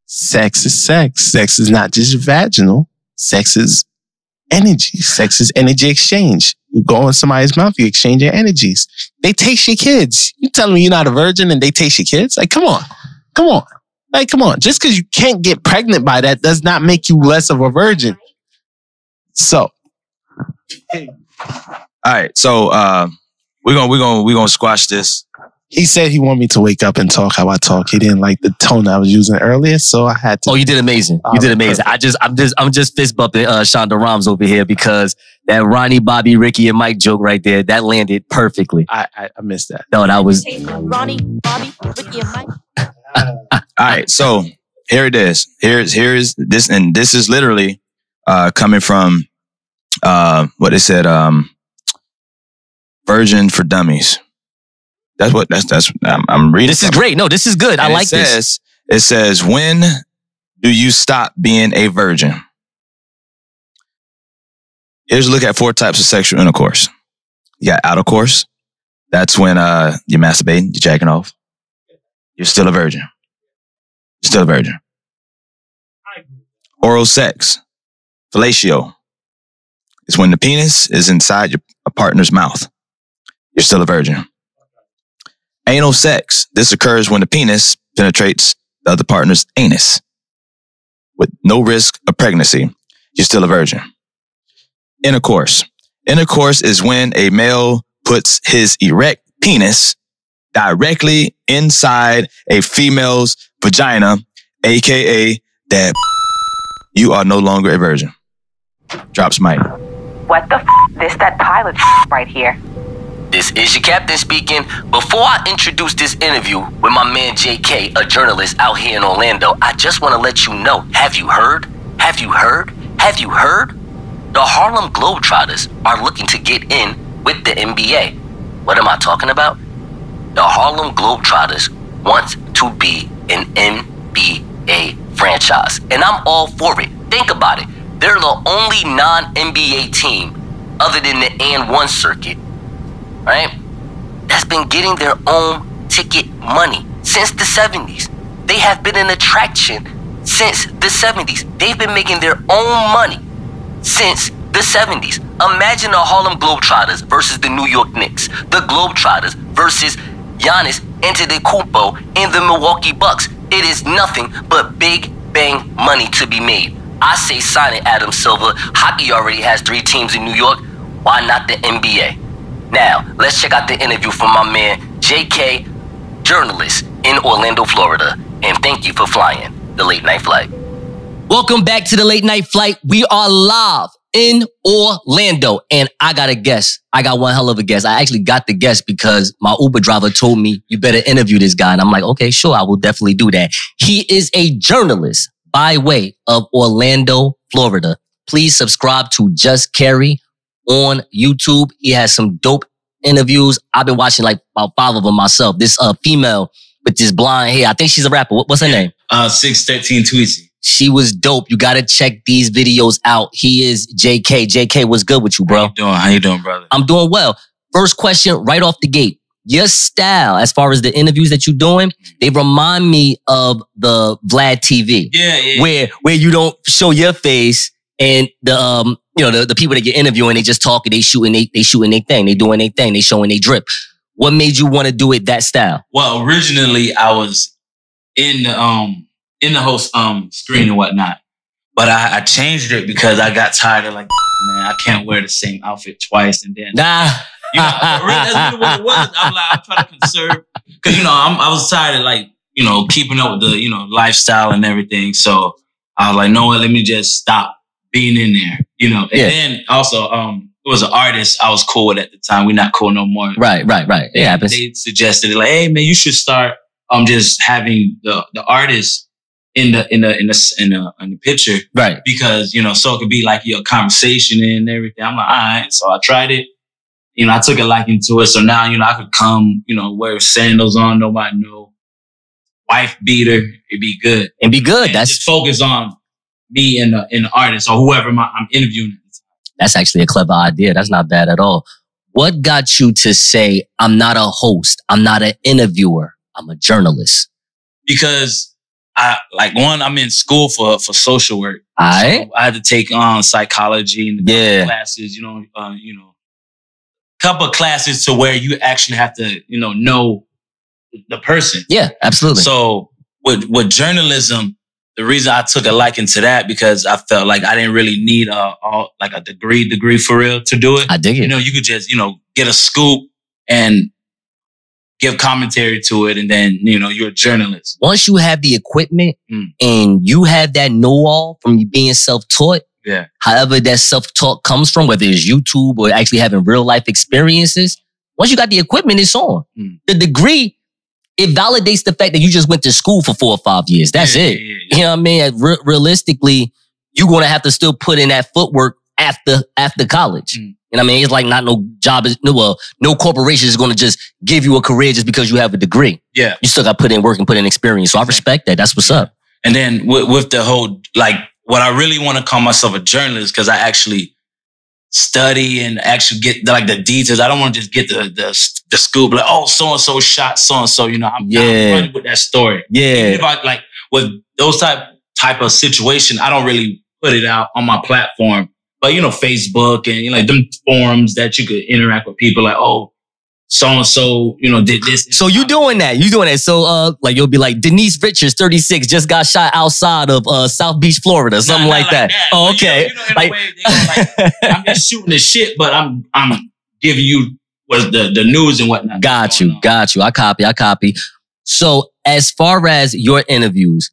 sex is sex. Sex is not just vaginal. Sex is energy. Sex is energy exchange. You go in somebody's mouth, you exchange your energies. They taste your kids. You telling me you're not a virgin and they taste your kids? Like, come on. Like, come on. Just because you can't get pregnant by that does not make you less of a virgin. So. All right. So, we're gonna squash this. He said he wanted me to wake up and talk how I talk. He didn't like the tone I was using earlier, so I had to. Oh, you did amazing. You did amazing. I'm just fist bumping Shonda Rhimes over here because that Ronnie, Bobby, Ricky, and Mike joke right there, that landed perfectly. I missed that. No, that was Ronnie, Bobby, Ricky, and Mike. All right, so here it is. Here's this, and this is literally coming from what they said. Virgin for Dummies. That's I'm reading. This is great. No, this is good. I like this. It says, when do you stop being a virgin? Here's a look at 4 types of sexual intercourse. You got outer course. That's when you're masturbating, you're jacking off. You're still a virgin. You're still a virgin. Oral sex. Fellatio. It's when the penis is inside your partner's mouth. You're still a virgin. Anal sex. This occurs when the penis penetrates the other partner's anus with no risk of pregnancy. You're still a virgin. Intercourse. Intercourse is when a male puts his erect penis directly inside a female's vagina, aka that you are no longer a virgin. Drops mic. What the f***? This that pilot right here. This is your captain speaking. Before I introduce this interview with my man JK, a journalist out here in Orlando, I just want to let you know, have you heard? Have you heard? Have you heard? The Harlem Globetrotters are looking to get in with the NBA. What am I talking about? The Harlem Globetrotters want to be an NBA franchise, and I'm all for it. Think about it. They're the only non-NBA team other than the AND1 circuit, right, that's been getting their own ticket money since the 70s. They have been an attraction since the 70s. They've been making their own money since the 70s. Imagine the Harlem Globetrotters versus the New York Knicks. The Globetrotters versus Giannis Antetokounmpo and the Milwaukee Bucks. It is nothing but big bang money to be made. I say sign it, Adam Silver. Hockey already has 3 teams in New York. Why not the NBA? Now, let's check out the interview from my man, JK, journalist in Orlando, Florida. And thank you for flying the late night flight. Welcome back to the late night flight. We are live in Orlando. And I got a guest. I got one hell of a guest. I actually got the guest because my Uber driver told me, you better interview this guy. And I'm like, okay, sure, I will definitely do that. He is a journalist by way of Orlando, Florida. Please subscribe to Just Carry on YouTube. He has some dope interviews. I've been watching like about 5 of them myself. This female with this blonde hair, I think she's a rapper. What's her name? 613 Tweezy. She was dope. You got to check these videos out. He is JK. JK, what's good with you, bro? How you doing, brother? I'm doing well. First question right off the gate. Your style, as far as the interviews that you're doing, they remind me of the Vlad TV. Yeah. Where you don't show your face and the people that you're interviewing, they just talking, they shooting their thing, they doing their thing, they showing they drip. What made you want to do it that style? Well, originally I was in the whole screen and whatnot, but I changed it because I got tired of like, man, I can't wear the same outfit twice and then. That's really what it was. I'm trying to conserve because I was tired of like keeping up with the lifestyle and everything. So I was like, no, let me just stop being in there. And then also it was an artist I was cool with at the time. We're not cool no more. Right. It happens. They suggested it like, hey man, you should start just having the artist in the picture, right? Because so it could be like your conversation and everything. I'm like, all right. So I tried it. I took a liking to it. So now, I could come, wear sandals on, nobody know. Wife beater, it'd be good. And be good. And just focus on me and the artist or whoever I'm interviewing. That's actually a clever idea. That's not bad at all. What got you to say, I'm not a host, I'm not an interviewer, I'm a journalist? Because I'm in school for social work. All right. So I had to take on psychology and classes, couple of classes to where you actually have to, know the person. Yeah, absolutely. So with journalism, the reason I took a liking to that because I felt like I didn't really need a degree for real to do it. I dig it. You could just, get a scoop and give commentary to it, and then, you're a journalist. Once you have the equipment and you have that know-all from you being self-taught, yeah. However that self-taught comes from, whether it's YouTube or actually having real-life experiences, once you got the equipment, it's on. The degree, it validates the fact that you just went to school for 4 or 5 years. That's it. Yeah. You know what I mean? Realistically, you're going to have to still put in that footwork after college. You know what I mean? It's like not no job, no corporation is going to just give you a career just because you have a degree. Yeah. You still got to put in work and put in experience. So I respect that. That's what's up. And then with the whole, what I really want to call myself a journalist because I actually study and actually get the details. I don't want to just get the scoop like, oh, so-and-so shot so-and-so. I'm running with that story. Yeah. Even if I with those type of situation, I don't really put it out on my platform. But, Facebook and, them forums that you could interact with people like, oh, so-and-so, did this. So you doing that. So, you'll be like, Denise Richards, 36, just got shot outside of South Beach, Florida, something like that. Oh, okay. In a way, I'm just shooting the shit, but I'm giving you the news and whatnot. Got you. I copy. So as far as your interviews,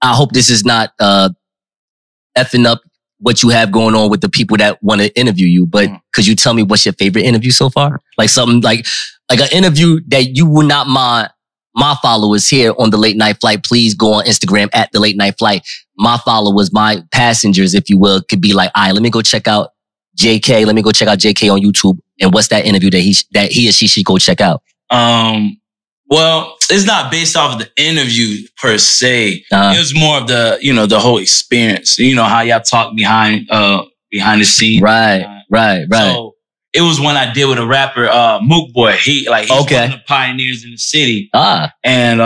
I hope this is not effing up what you have going on with the people that want to interview you, but could you tell me what's your favorite interview so far? Like something like an interview that you would not mind my followers here on The Late Night Flight. Please go on Instagram at The Late Night Flight. My followers, my passengers, if you will, could be like, all right, let me go check out JK. Let me go check out JK on YouTube. And what's that interview that he or she should go check out? Well, it's not based off of the interview per se. It was more of the, the whole experience. You know how y'all talk behind the scenes. Right. So it was when I did with a rapper, Mook Boy. He's one of the pioneers in the city. And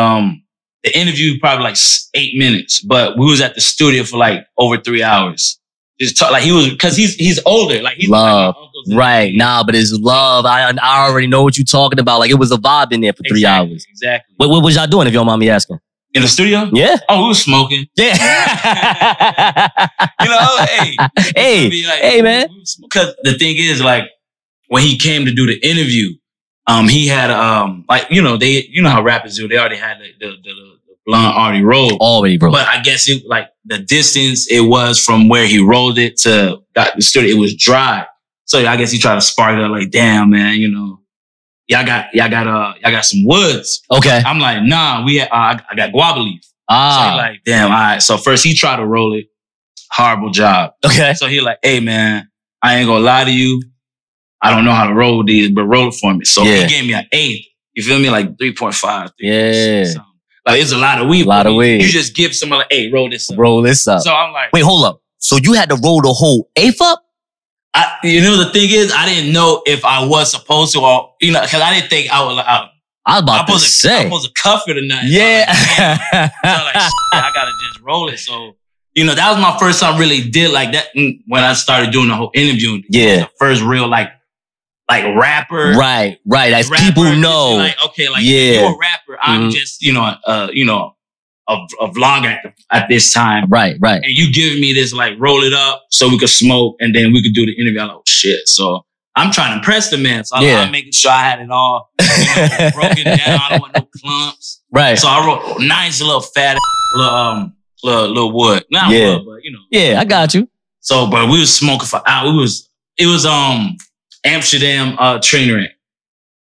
the interview probably like 8 minutes, but we was at the studio for like over 3 hours. Just talk like because he's older. Like he's love. Right. Nah, but it's love. I already know what you're talking about. Like it was a vibe in there for 3 hours. Exactly. What was y'all doing if you don't mind me asking? In the studio? Yeah. Oh, we was smoking. Yeah. Hey, man. Because the thing is, like, when he came to do the interview, he had how rappers do. They already had the blunt already rolled. But I guess it like the distance it was from where he rolled it to the studio, it was dry. So I guess he tried to spark it up like, damn, man, y'all got some woods. Okay. I'm like, nah, I got guava leaf. So he like, damn, all right. So first he tried to roll it. Horrible job. Okay. So he like, hey man, I ain't gonna lie to you. I don't know how to roll these, but roll it for me. So he gave me an 8. You feel me? Like 3.5. Yeah. Like it's a lot of weed. weed. You just give someone like, hey, roll this up. Roll this up. So I'm like, wait, hold up. So you had to roll the whole eighth up? The thing is, I didn't know if I was supposed to, or because I didn't think I was. I was about to say. I was supposed to cuff it or nothing. Yeah. So I'm like, I gotta just roll it. So that was my first time really did like that when I started doing the whole interviewing. Yeah. The first real like rapper. Right. As rapper, people know. Like, okay, like you're a rapper. I'm just a vlogger at this time. Right. And you giving me this like roll it up so we could smoke and then we could do the interview. I'm like, oh shit. So I'm trying to impress the man. So I'm making sure I had it all broken down. I don't want no clumps. Right. So I wrote nice little fat little wood. Not wood, but Yeah, I got you. So, but we was smoking for hours. It was Amsterdam train wreck.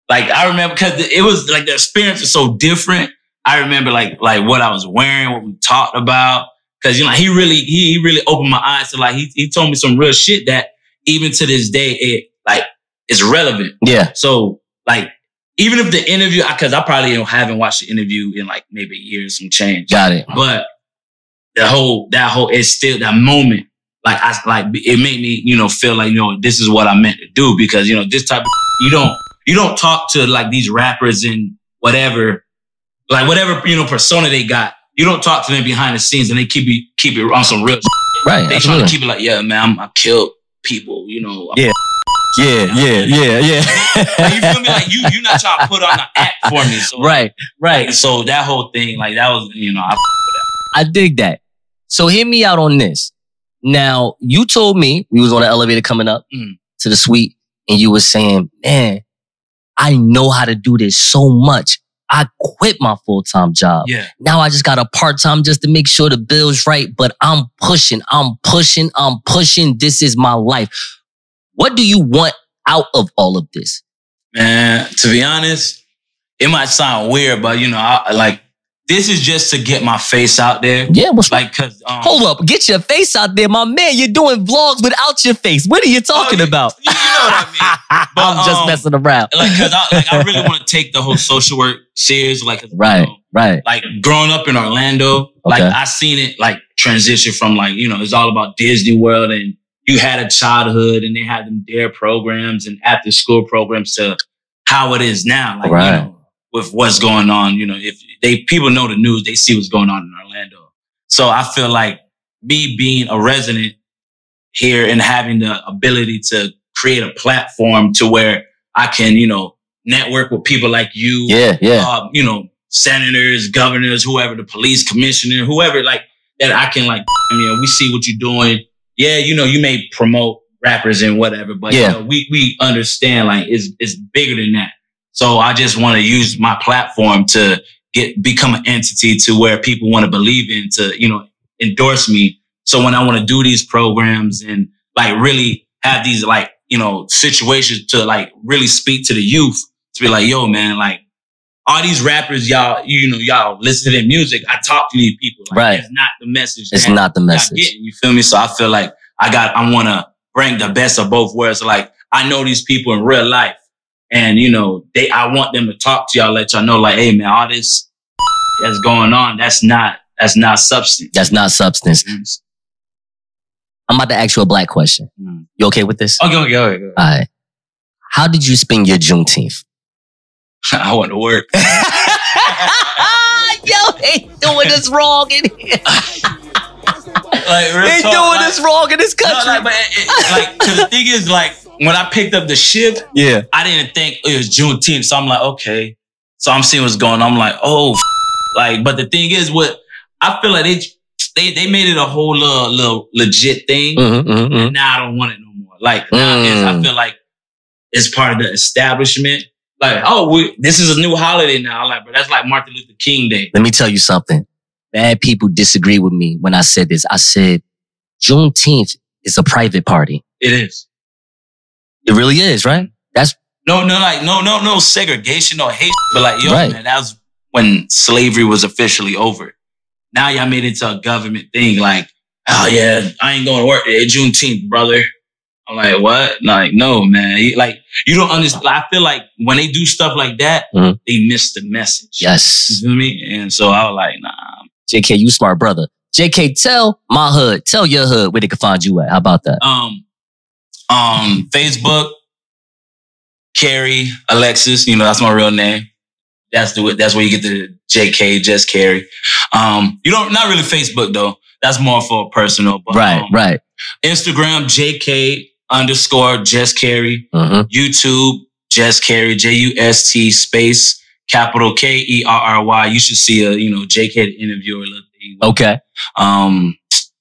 Like I remember because it was like the experience was so different. I remember like what I was wearing, what we talked about. Cause he really opened my eyes to like he told me some real shit that even to this day it like is relevant. Yeah. So like even if the interview, cause I probably haven't watched the interview in like maybe a year or some change. Got it. But that whole it's still that moment. Like it made me feel like this is what I meant to do because this type of you don't talk to like these rappers and whatever. Like whatever, persona they got, you don't talk to them behind the scenes and they keep it on some real shit. Right. They trying to keep it like, yeah, man, I killed people, Yeah. Yeah. Like, you feel me? Like you not trying to put on an act for me. So, right. Like, so that whole thing, like that was, I dig that. So hear me out on this. Now, you told me we was on the elevator coming up to the suite and you were saying, man, I know how to do this so much. I quit my full-time job. Yeah. Now I just got a part-time just to make sure the bill's right, but I'm pushing. This is my life. What do you want out of all of this? Man, to be honest, it might sound weird, but this is just to get my face out there. Yeah, what's like? Cause hold up, get your face out there, my man. You're doing vlogs without your face. What are you talking about? You know what I mean? But, I'm just messing around. Cause I really want to take the whole social work serious. Right. Like growing up in Orlando, like I seen it like transition from it's all about Disney World and you had a childhood and they had them DARE programs and after school programs to how it is now. Like with what's going on, if people know the news, they see what's going on in Orlando. So I feel like me being a resident here and having the ability to create a platform to where I can, network with people like you, senators, governors, whoever, the police commissioner, whoever, like that I can we see what you're doing. Yeah, you may promote rappers and whatever, but we understand it's bigger than that. So I just want to use my platform to become an entity to where people want to believe in, to, endorse me So when I want to do these programs and like really have these like, you know, situations to like really speak to the youth, to be like, yo, man, like all these rappers, y'all, you know, y'all listen to their music. I talk to these people. Like, right. It's not the message. It's not the message. Getting, you feel me? So I feel like I want to bring the best of both worlds. Like I know these people in real life and, you know, I want them to talk to y'all, let y'all know like, hey man, all this that's going on, that's not substance. That's not substance. I'm about to ask you a black question. You okay with this? Okay. All right. How did you spend your Juneteenth? I went to work. Yo, they doing this wrong in here. Like, they talk, doing like, this wrong in this country. No, like, but like, cause the thing is, like, when I picked up the shift, yeah, I didn't think it was Juneteenth. So I'm like, okay. So I'm seeing what's going on. I'm like, oh, like, but the thing is, what I feel like they made it a whole little legit thing. And now I don't want it no more. Like now I feel like it's part of the establishment. Like, oh, this is a new holiday now. Like, but that's like Martin Luther King Day. Let me tell you something. Bad people disagree with me when I said this. I said, Juneteenth is a private party. It is. It really is, right? That's no segregation or hate. But like, yo, right. Man, that was when slavery was officially over. Now y'all made it into a government thing. Like, oh yeah, I ain't going to work at Juneteenth, brother. I'm like, what? Like, no, man. Like, you don't understand. I feel like when they do stuff like that, they miss the message. Yes. You feel me? And so I was like, nah. JK, you smart brother. JK, tell my hood, tell your hood where they can find you at. How about that? Facebook, Carrie, Alexis, you know, that's my real name. That's where you get the JK, just Carrie. You don't, not really Facebook though. That's more for personal. But, right. Instagram, JK_just Carrie. YouTube, just Carrie, JUST space capital KERRY. You should see a, you know, JK interviewer little thing. Okay.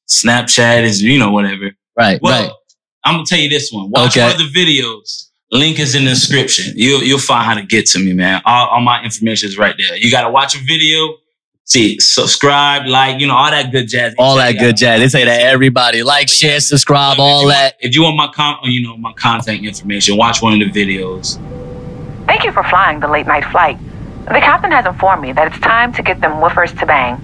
Snapchat is, you know, whatever. Right. I'm gonna tell you this one. Watch one of the videos. Link is in the description. You'll find how to get to me, man. All my information is right there. You gotta watch a video. See, subscribe, like, you know, all that good jazz. All that good jazz. They say that everybody like, share, subscribe, all that. If you want my my contact information, watch one of the videos. Thank you for flying the late night flight. The captain has informed me that it's time to get them woofers to bang.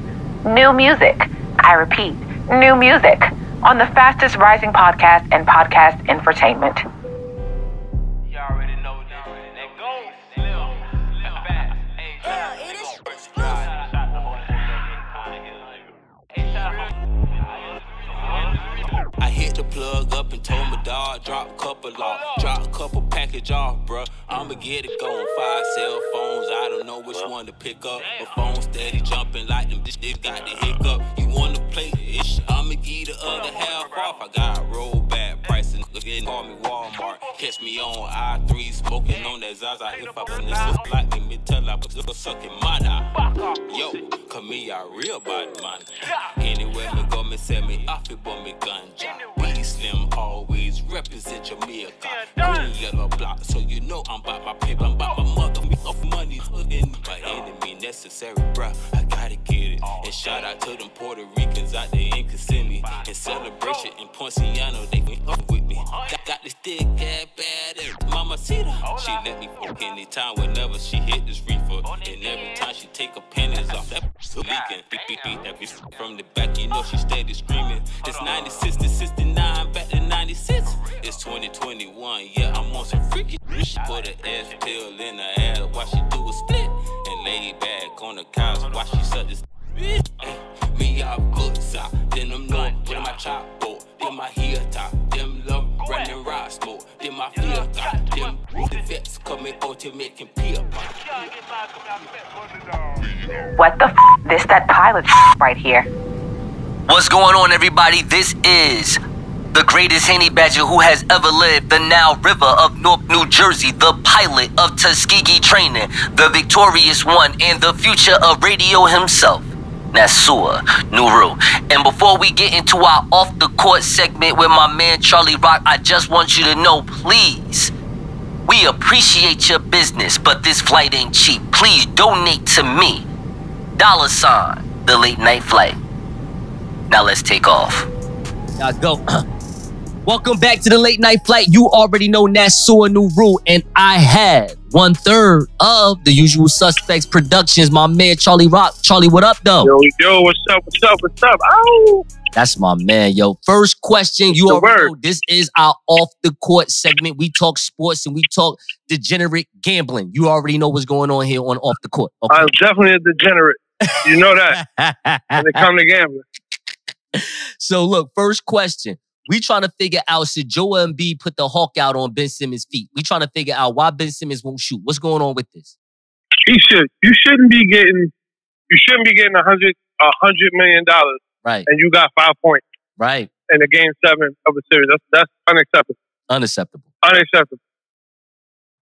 New music. I repeat, new music on the fastest rising podcast and podcast infotainment. I hit the plug up and told my dog, drop a couple off, drop a couple package off, bruh. I'ma get it going. 5 cell phones, I don't know which one to pick up. My phone steady jumping like them this got the hiccup. You wanna play this? I'ma give the other half off. I got rollback pricing, again, call me Walmart. Catch me on I-3, smoking on that ZaZa. If I want this like me tell I was sucking my eye. Yo, come me out real bad man. Anywhere me go, me send me off it, but me ganja. Be slim, always represent Jamaica. Green yellow block, so you know I'm about my paper, I'm about my mother. Me off money, hooking by enemy necessary, bruh. I gotta get it. And shout out to them Puerto Ricans out there in Kissimmee. In celebration in Ponciano, they went up with me. Got this thick ass bad Mama Cita. She let me fuck anytime whenever she hit this reefer. And every time she take her panties off, that leaking. Beat that bitch from the back, you know she steady screaming. It's 96 to 69, back to 96. It's 2021, yeah, I'm on some freaky shit. Put an ass pill in her ass while she do a split. And lay back on the couch while she suck this bitch. Me out good side, then them know put in my chop boat. Then my heel top, them love running ride smoke. Then my feel got them the vets coming out to make him peel. What the This that pilot right here. What's going on, everybody? This is the greatest honey badger who has ever lived, the now river of Newark, New Jersey, the pilot of Tuskegee training, the victorious one, and the future of radio himself, ZaZa Freestyle. And before we get into our off-the-court segment with my man Charlie Rock, I just want you to know, please, we appreciate your business, but this flight ain't cheap. Please donate to me. $, the late night flight. Now let's take off. Gotta go. Welcome back to the late night flight. You already know Untitled, and I had 1/3 of the Usual Suspects Productions. My man Charlie Rock. Charlie, what up, though? Yo, what's up? Ow! That's my man, yo. First question. You already know this is our off the court segment. We talk sports and we talk degenerate gambling. You already know what's going on here on off the court. Okay. I'm definitely a degenerate. You know that. When it comes to gambling. So look, first question. We trying to figure out, should Joel Embiid put the hawk out on Ben Simmons' feet? We trying to figure out why Ben Simmons won't shoot. What's going on with this? He should. You shouldn't be getting $100 million. Right. And you got 5 points. Right. In a game 7 of a series. That's unacceptable. Unacceptable.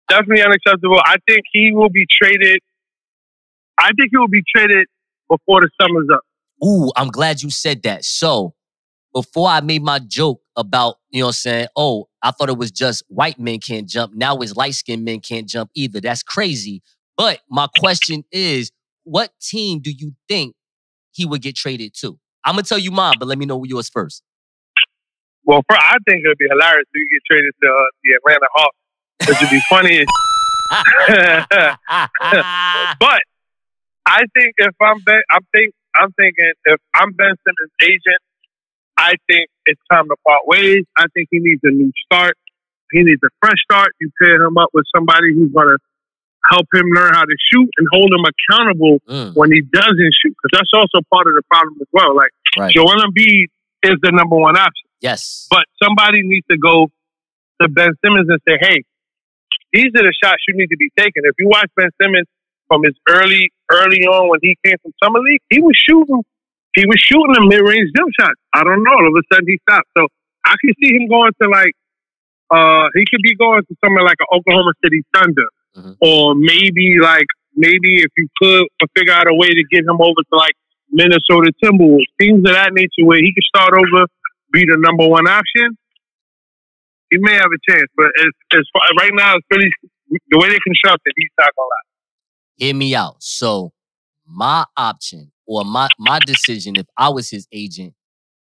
Definitely unacceptable. I think he will be traded. Before the summer's up. Ooh, I'm glad you said that. So before I made my joke about, you know what I'm saying, oh, I thought it was just white men can't jump. Now it's light-skinned men can't jump either. That's crazy. But my question is, what team do you think he would get traded to? I'm going to tell you mine, but let me know yours first. Well, I think it would be hilarious if you get traded to the Atlanta Hawks. It would be funny. But I think if I'm thinking if I'm Ben Simmons' agent, I think it's time to part ways. I think he needs a new start. He needs a fresh start. You pair him up with somebody who's going to help him learn how to shoot and hold him accountable when he doesn't shoot. Because that's also part of the problem as well. Like, Joel Embiid is the number one option. Yes. But somebody needs to go to Ben Simmons and say, hey, these are the shots you need to be taking. If you watch Ben Simmons from his early on when he came from Summer League, he was shooting the mid-range jump shots. I don't know. All of a sudden he stopped. So I can see him going to he could be going to somewhere like an Oklahoma City Thunder. Or maybe if you could figure out a way to get him over to like Minnesota Timberwolves, teams of that nature where he could start over, be the number one option. He may have a chance, but right now it's really the way they construct it. He's not gonna lie. Hear me out. So my option or my decision, if I was his agent,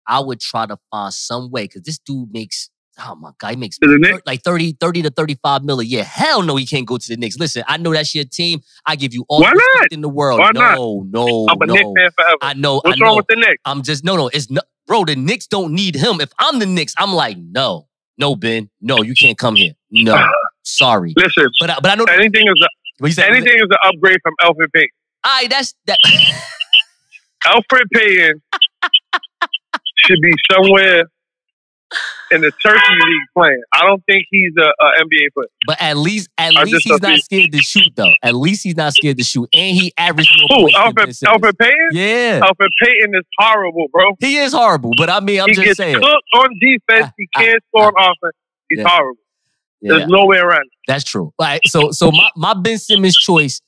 I would try to find some way, because this dude makes, oh my God, he makes like 30 to 35 million. Yeah, hell no, he can't go to the Knicks. Listen, I know that's your team. I give you all the respect in the world. Why not? No. I'm a Knicks fan forever. I know. What's wrong with the Knicks? I'm just, it's no, bro, the Knicks don't need him. If I'm the Knicks, I'm like, no, Ben, no, you can't come here. No, sorry. Listen, but I know anything is an upgrade from Alfred Payton. That's that. Alfred Payton should be somewhere in the Turkey League playing. I don't think he's a NBA player. But at least he's not scared to shoot, though. At least he's not scared to shoot, and he averaged more points. Alfred Payton? Yeah. Alfred Payton is horrible, bro. He is horrible, but I mean, I'm just saying. He gets cooked on defense. He can't score on offense. He's horrible. Yeah. There's no way around it. That's true. All right, so my Ben Simmons choice,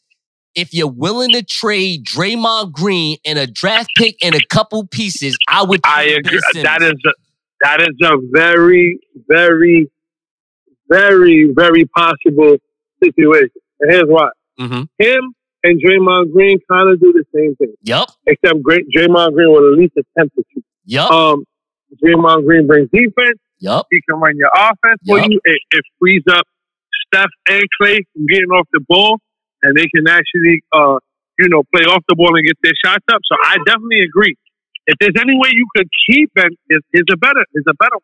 if you're willing to trade Draymond Green and a draft pick and a couple pieces, I would. I agree. That is a very, very, very, very possible situation. And here's why. Him and Draymond Green kind of do the same thing. Yep. Except Draymond Green will at least attempt to shoot. Yep. Draymond Green brings defense. Yep. He can run your offense for you. It frees up Steph and Klay from getting off the ball, and they can actually, play off the ball and get their shots up. So I definitely agree. If there's any way you could keep him, is a better one.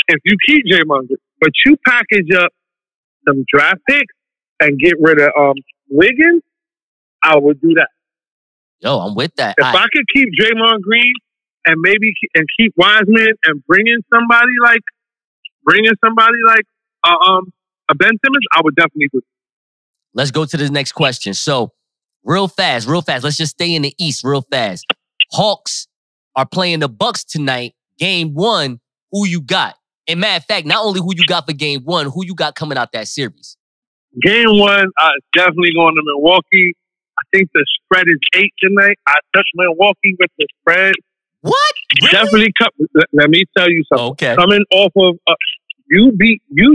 If you keep Draymond Green, but you package up some draft picks and get rid of Wiggins, I would do that. Yo, I'm with that. If I could keep Draymond Green and keep Wiseman and bring in somebody like a Ben Simmons, I would definitely do it. Let's go to the next question. So, real fast. Let's just stay in the East real fast. Hawks are playing the Bucks tonight. Game 1, who you got? And matter of fact, not only who you got for game 1, who you got coming out that series? Game 1, definitely going to Milwaukee. I think the spread is 8 tonight. I took Milwaukee with the spread. What? Really? Definitely. Let me tell you something. Okay. Coming off of you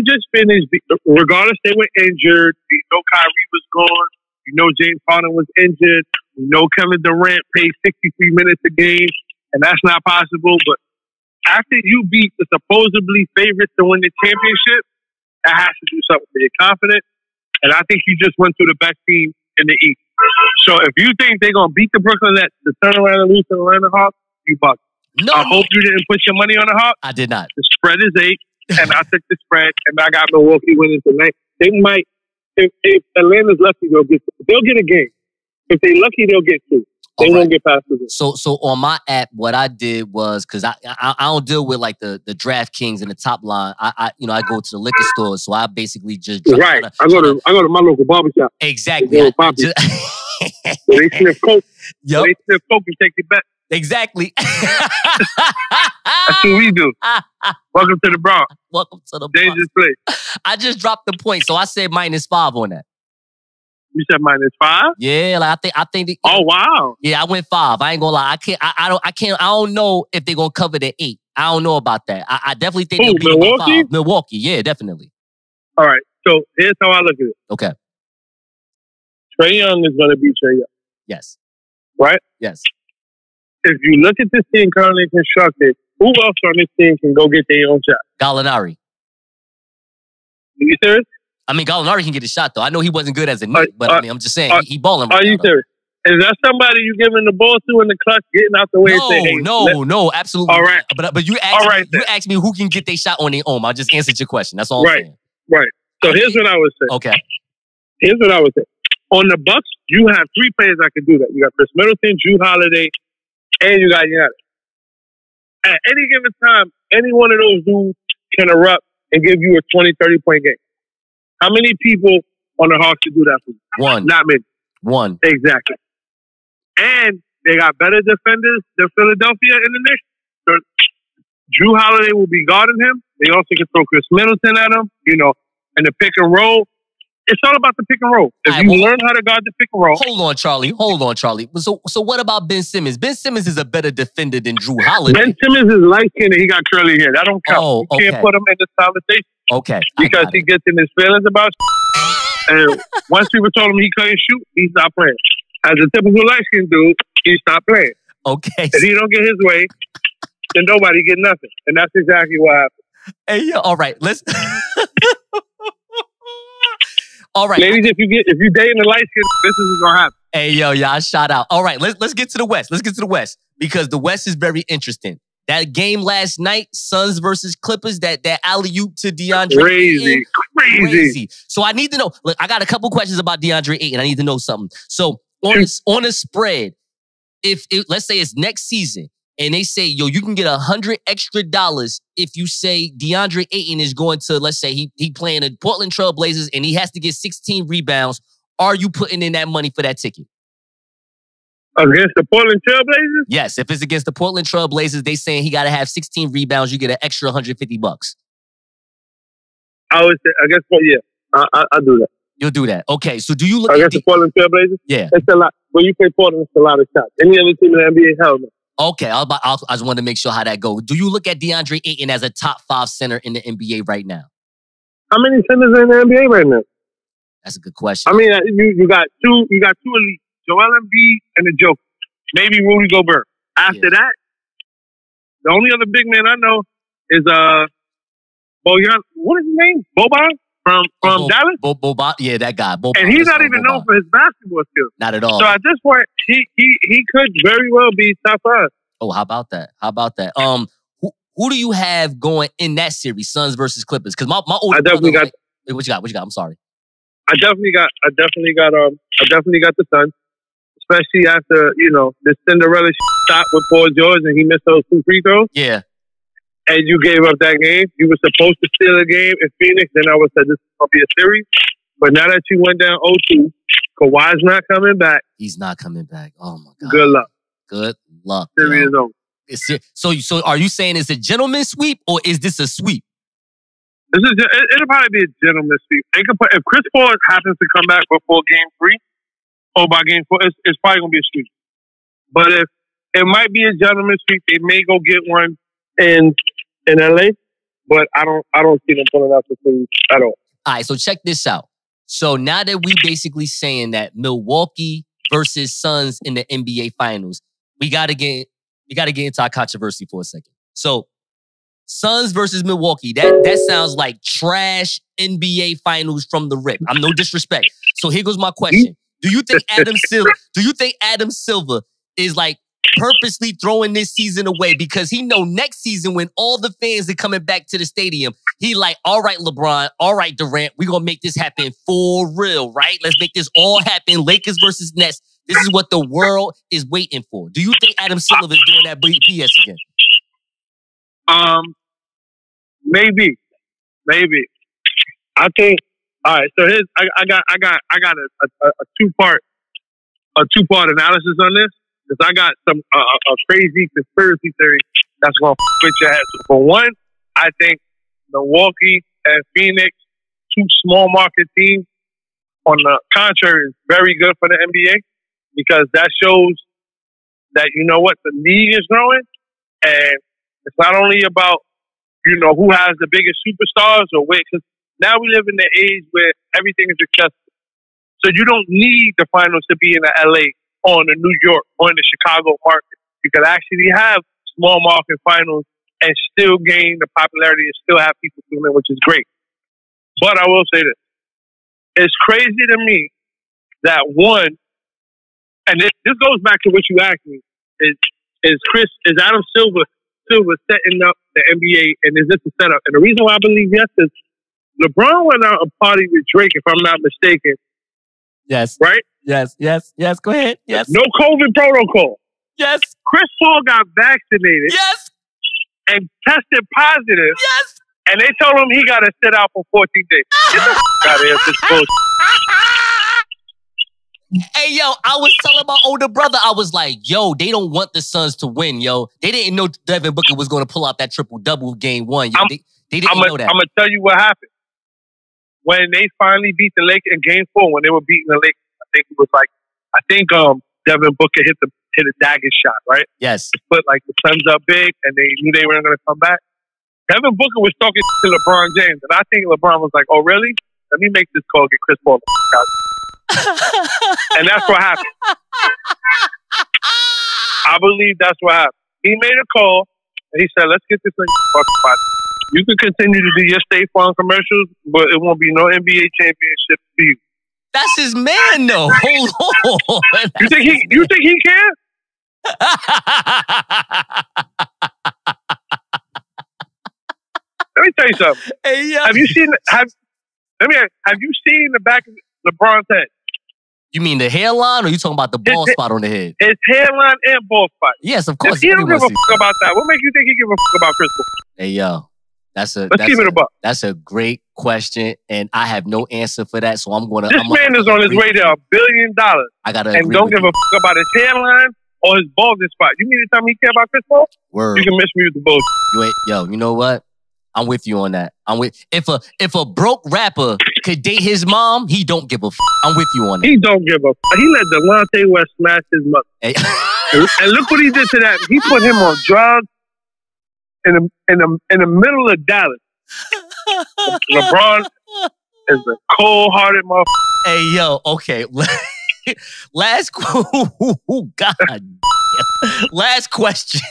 just finished. Regardless, they were injured. You know Kyrie was gone. You know James Harden was injured. You know Kevin Durant played 63 minutes a game, and that's not possible. But after you beat the supposedly favorites to win the championship, that has to do something for your confidence. And I think you just went through the best team in the East. So if you think they're gonna beat the Brooklyn Nets to turn around and lose to the Atlanta Hawks, you bugged. No, I hope you didn't put your money on the Hawks. I did not. The spread is 8, and I took the spread, and I got Milwaukee winning tonight. They might, if Atlanta's lucky, they'll get a game. If they're lucky, they'll get 2. They won't get past the game. So on my app, what I did was, because I don't deal with like the DraftKings and the top line. I go to the liquor store, so I basically just right. I go to my local barbershop. Exactly. So they sniff coke. Yep. They sniff coke and take it back. Exactly. That's what we do. Welcome to the Bronx. Welcome to the dangerous place. I just dropped the point, so I said -5 on that. You said -5? Yeah, like I think. Oh wow. Yeah, I went 5. I ain't gonna lie. I don't know if they're gonna cover the 8. I don't know about that. I definitely think they'll beat Milwaukee? 5. Milwaukee, yeah, definitely. All right. So here's how I look at it. Okay. Trae Young is gonna be Trae Young. Yes. Right? Yes. If you look at this team currently constructed, who else on this team can go get their own shot? Gallinari. Are you serious? I mean, Gallinari can get a shot, though. I know he wasn't good as a Knick, but I mean, I'm just saying, he balling right Are you now, serious? Is that somebody you giving the ball to in the clutch, getting out the way and say, hey, no, absolutely. All right. But you asked me who can get their shot on their own. I just answered your question. That's all I'm saying. Right. So here's what I would say. Okay. Here's what I would say. On the Bucks, you have 3 players that can do that. You got Chris Middleton, Drew Holiday, and you got Giannis. At any given time, any one of those dudes can erupt and give you a 20, 30-point game. How many people on the Hawks can do that for you? One. Not many. One. Exactly. And they got better defenders than Philadelphia in the Knicks. So Drew Holiday will be guarding him. They also can throw Chris Middleton at him, in the pick and roll. It's all about the pick and roll. If you learn how to guard the pick and roll. Hold on, Charlie. So what about Ben Simmons? Ben Simmons is a better defender than Drew Holiday. Ben Simmons is light-skinned and he got curly hair. That don't count. Oh, You can't put him in this conversation. Okay. Because he gets in his feelings about and once people told him he couldn't shoot, he stopped playing. As a typical light-skinned dude, he stopped playing. Okay. If he don't get his way, then nobody get nothing. And that's exactly what happened. Hey, yeah, all right. Let's... All right. Ladies, if you dating a light skin, this is what's gonna happen. Hey, yo, y'all shout out. All right, let's get to the West. Let's get to the West. Because the West is very interesting. That game last night, Suns versus Clippers, that alley-oop to DeAndre. Crazy. So I need to know. Look, I got a couple questions about DeAndre Ayton. I need to know something. So on a spread, if let's say it's next season, and they say, yo, you can get $100 extra if you say DeAndre Ayton is going to, let's say he playing the Portland Trail Blazers and he has to get 16 rebounds. Are you putting in that money for that ticket? Against the Portland Trail Blazers? Yes, if it's against the Portland Trail Blazers, they saying he got to have 16 rebounds. You get an extra $150. I would say, I guess, yeah, I'll do that. You'll do that. Okay, so do you look against the Portland Trail Blazers? Yeah. It's a lot. When you play Portland, it's a lot of shots. Any other team in the NBA, hell no. Okay, I just wanted to make sure how that goes. Do you look at DeAndre Ayton as a top 5 center in the NBA right now? How many centers are in the NBA right now? That's a good question. I mean, you got two elite, Joel Embiid and the Joker. Maybe Rudy Gobert. After that, the only other big man I know is Bojan. What is his name? Boban from Dallas. Boban, yeah, that guy. Boban, and he's not even known for his basketball skills. Not at all. So at this point, he could very well be top 5. Oh, how about that? Who do you have going in that series, Suns versus Clippers? Because my older I definitely brother, got. What you got? I'm sorry. I definitely got the Suns, especially after the Cinderella shot with Paul George and he missed those 2 free throws. Yeah. And you gave up that game. You were supposed to steal a game in Phoenix. Then I would say this is going to be a series. But now that you went down 0-2, Kawhi's not coming back. He's not coming back. Oh, my God. Good luck. Good luck. Series is over. So are you saying it's a gentleman's sweep or is this a sweep? It'll probably be a gentleman's sweep. If Chris Paul happens to come back before Game 3 or by Game 4, it's probably going to be a sweep. But if it might be a gentleman's sweep, they may go get one in LA, but I don't see them pulling out the series at all. All right, so check this out. So now that we basically saying that Milwaukee versus Suns in the NBA Finals, we gotta get into our controversy for a second. So Suns versus Milwaukee. That sounds like trash NBA finals from the rip. I'm no disrespect. So here goes my question. Do you think Adam Silver is like purposely throwing this season away because he know next season when all the fans are coming back to the stadium, he like, all right, LeBron, all right, Durant, we're going to make this happen for real, right? Let's make this all happen. Lakers versus Nets. This is what the world is waiting for. Do you think Adam Silver is doing that BS again? Maybe. I think. All right. So here's I got a two-part analysis on this because I got some a crazy conspiracy theory that's gonna with your head. So for one, I think Milwaukee and Phoenix, two small market teams, on the contrary, is very good for the NBA because that shows that you know what the league is growing, and it's not only about who has the biggest superstars or where. Because now we live in the age where everything is accessible. So you don't need the finals to be in the LA or in the New York or in the Chicago market. You could actually have small market finals and still gain the popularity and still have people tune in, which is great. But I will say this. It's crazy to me that one, and this goes back to what you asked me, is Adam Silver setting up the NBA, and is this a setup? And the reason why I believe yes is LeBron went out and party with Drake, if I'm not mistaken. Yes. Right? Yes. Go ahead. Yes. No COVID protocol. Yes. Chris Paul got vaccinated. Yes. And tested positive. Yes. And they told him he got to sit out for 14 days. Get the out of here, this bullshit. Hey, yo, I was telling my older brother, I was like, yo, they don't want the Suns to win, yo. They didn't know Devin Booker was going to pull out that triple-double game one. Yo. They didn't know that. I'm going to tell you what happened. When they finally beat the Lakers in Game 4, when they were beating the Lakers, I think Devin Booker hit a dagger shot, right? Yes. To put like the Suns up big, and they knew they weren't going to come back. Devin Booker was talking to LeBron James, and I think LeBron was like, "Oh, really? Let me make this call, get Chris Paul out." And that's what happened. I believe that's what happened. He made a call, and he said, "Let's get this thing fucking spot. You can continue to do your State Farm commercials, but it won't be no NBA championship for you." That's his man, though. Hold on. You think he can? Let me tell you something. Hey, yo. Have you seen the back of LeBron's head? You mean the hairline, or you talking about the bald spot on the head? His hairline and bald spot. Yes, of course. If he don't give a fuck about that, what makes you think he give a fuck about Chris Paul? Hey, yo. Let's keep it a buck. That's a great question, and I have no answer for that. So I'm gonna. This man is on his way to $1 billion. I gotta and don't give a fuck about his hairline or his balding spot. You mean to tell me he care about Chris Paul? Word. You can miss me with the bullshit. You know what? I'm with you on that. If a broke rapper could date his mom, he don't give a fuck. I'm with you on that. He don't give a fuck. He let Delonte West smash his mother. Hey. And look what he did to that. He put him on drugs in the middle of Dallas. LeBron is a cold-hearted motherfucker. Hey, yo, okay. Last question.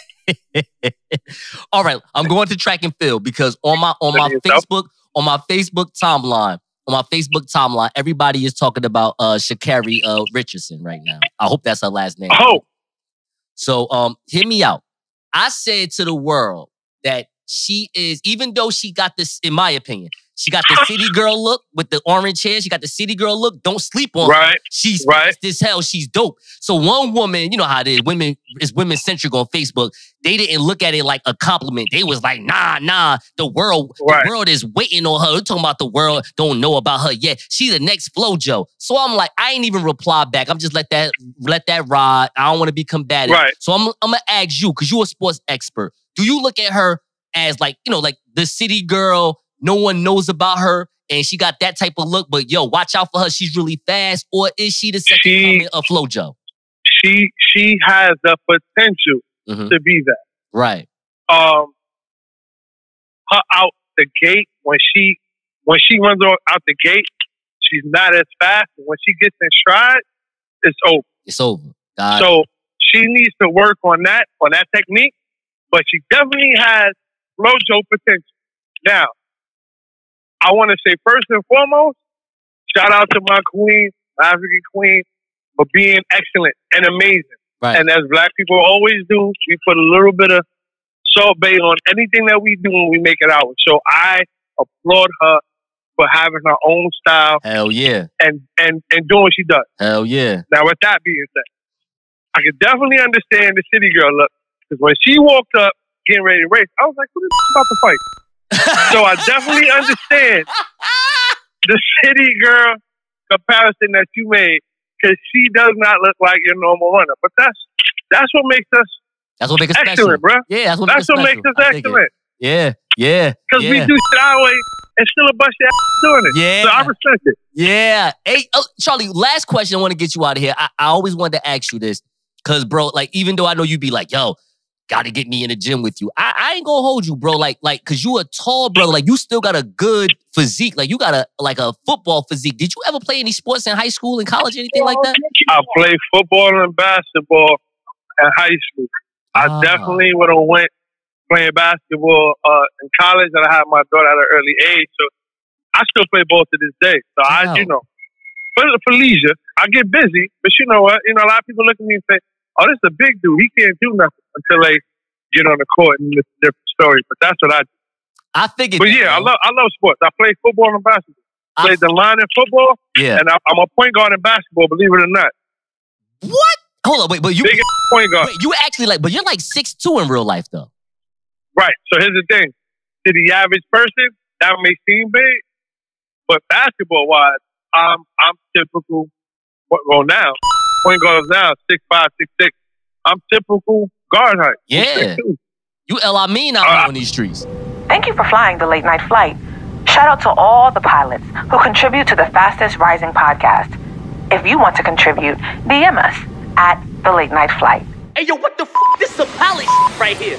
All right, I'm going to track and field because on my Facebook timeline, everybody is talking about Sha'Carri Richardson right now. I hope that's her last name. Oh. So hear me out. I said to the world that she is, even though she got this, in my opinion, she got the city girl look with the orange hair. She got the city girl look. Don't sleep on her. She's fast as hell. She's dope. So one woman, you know how it is. Women centric on Facebook. They didn't look at it like a compliment. They was like, nah. The world is waiting on her. We're talking about the world don't know about her yet. She the next FloJo. So I'm like, I ain't even reply back. I'm just let that ride. I don't want to be combative. Right. So I'm gonna ask you, because you're a sports expert. Do you look at her as like, like the city girl? No one knows about her, and she got that type of look. But yo, watch out for her. She's really fast, or is she the second coming of FloJo? She has the potential to be that. Right. Her out the gate when she runs out the gate, she's not as fast. When she gets in stride, it's over. It's over. So she needs to work on that technique. But she definitely has Flojo potential. Now, I want to say first and foremost, shout out to my queen, my African queen, for being excellent and amazing. Right. And as black people always do, we put a little bit of Salt Bae on anything that we do when we make it out. So I applaud her for having her own style. Hell yeah. And doing what she does. Hell yeah. Now, with that being said, I can definitely understand the city girl look. Because when she walked up, getting ready to race, I was like, who this about to fight? So I definitely understand the city girl comparison that you made. Because she does not look like your normal runner. But that's what makes us excellent, bro. Yeah, that's what makes us excellent. Yeah, yeah. Because we do shit our way and still a bunch of ass doing it. Yeah. So I respect it. Yeah. Hey, Charlie, last question I want to get you out of here. I always wanted to ask you this. Because, bro, like, even though I know you'd be like, yo, gotta get me in the gym with you. I ain't gonna hold you, bro. Like, cause you a tall brother. Like, you still got a good physique. Like, you got a football physique. Did you ever play any sports in high school and college, anything like that? I played football and basketball in high school. I definitely would have went playing basketball in college, and I had my daughter at an early age. So I still play ball to this day. So for leisure, I get busy. But you know what? You know, a lot of people look at me and say, oh, this is a big dude. He can't do nothing until they get on the court, and it's a different story. But that's what I do. I figured. But yeah, I love sports. I play football and basketball. I played the line in football. Yeah. And I'm a point guard in basketball, believe it or not. What? Hold on, wait, but you biggest point guard. Wait, you actually but you're like 6'2" in real life though. Right. So here's the thing. To the average person, that may seem big, but basketball wise, I'm typical. Well, now point guards now 6'5", 6'6". I'm typical guard height. Yeah. You El Amin out here on these streets. Thank you for flying the late night flight. Shout out to all the pilots who contribute to the fastest rising podcast. If you want to contribute, DM us at the late night flight. Hey, yo, what the f***? This is some palace right here.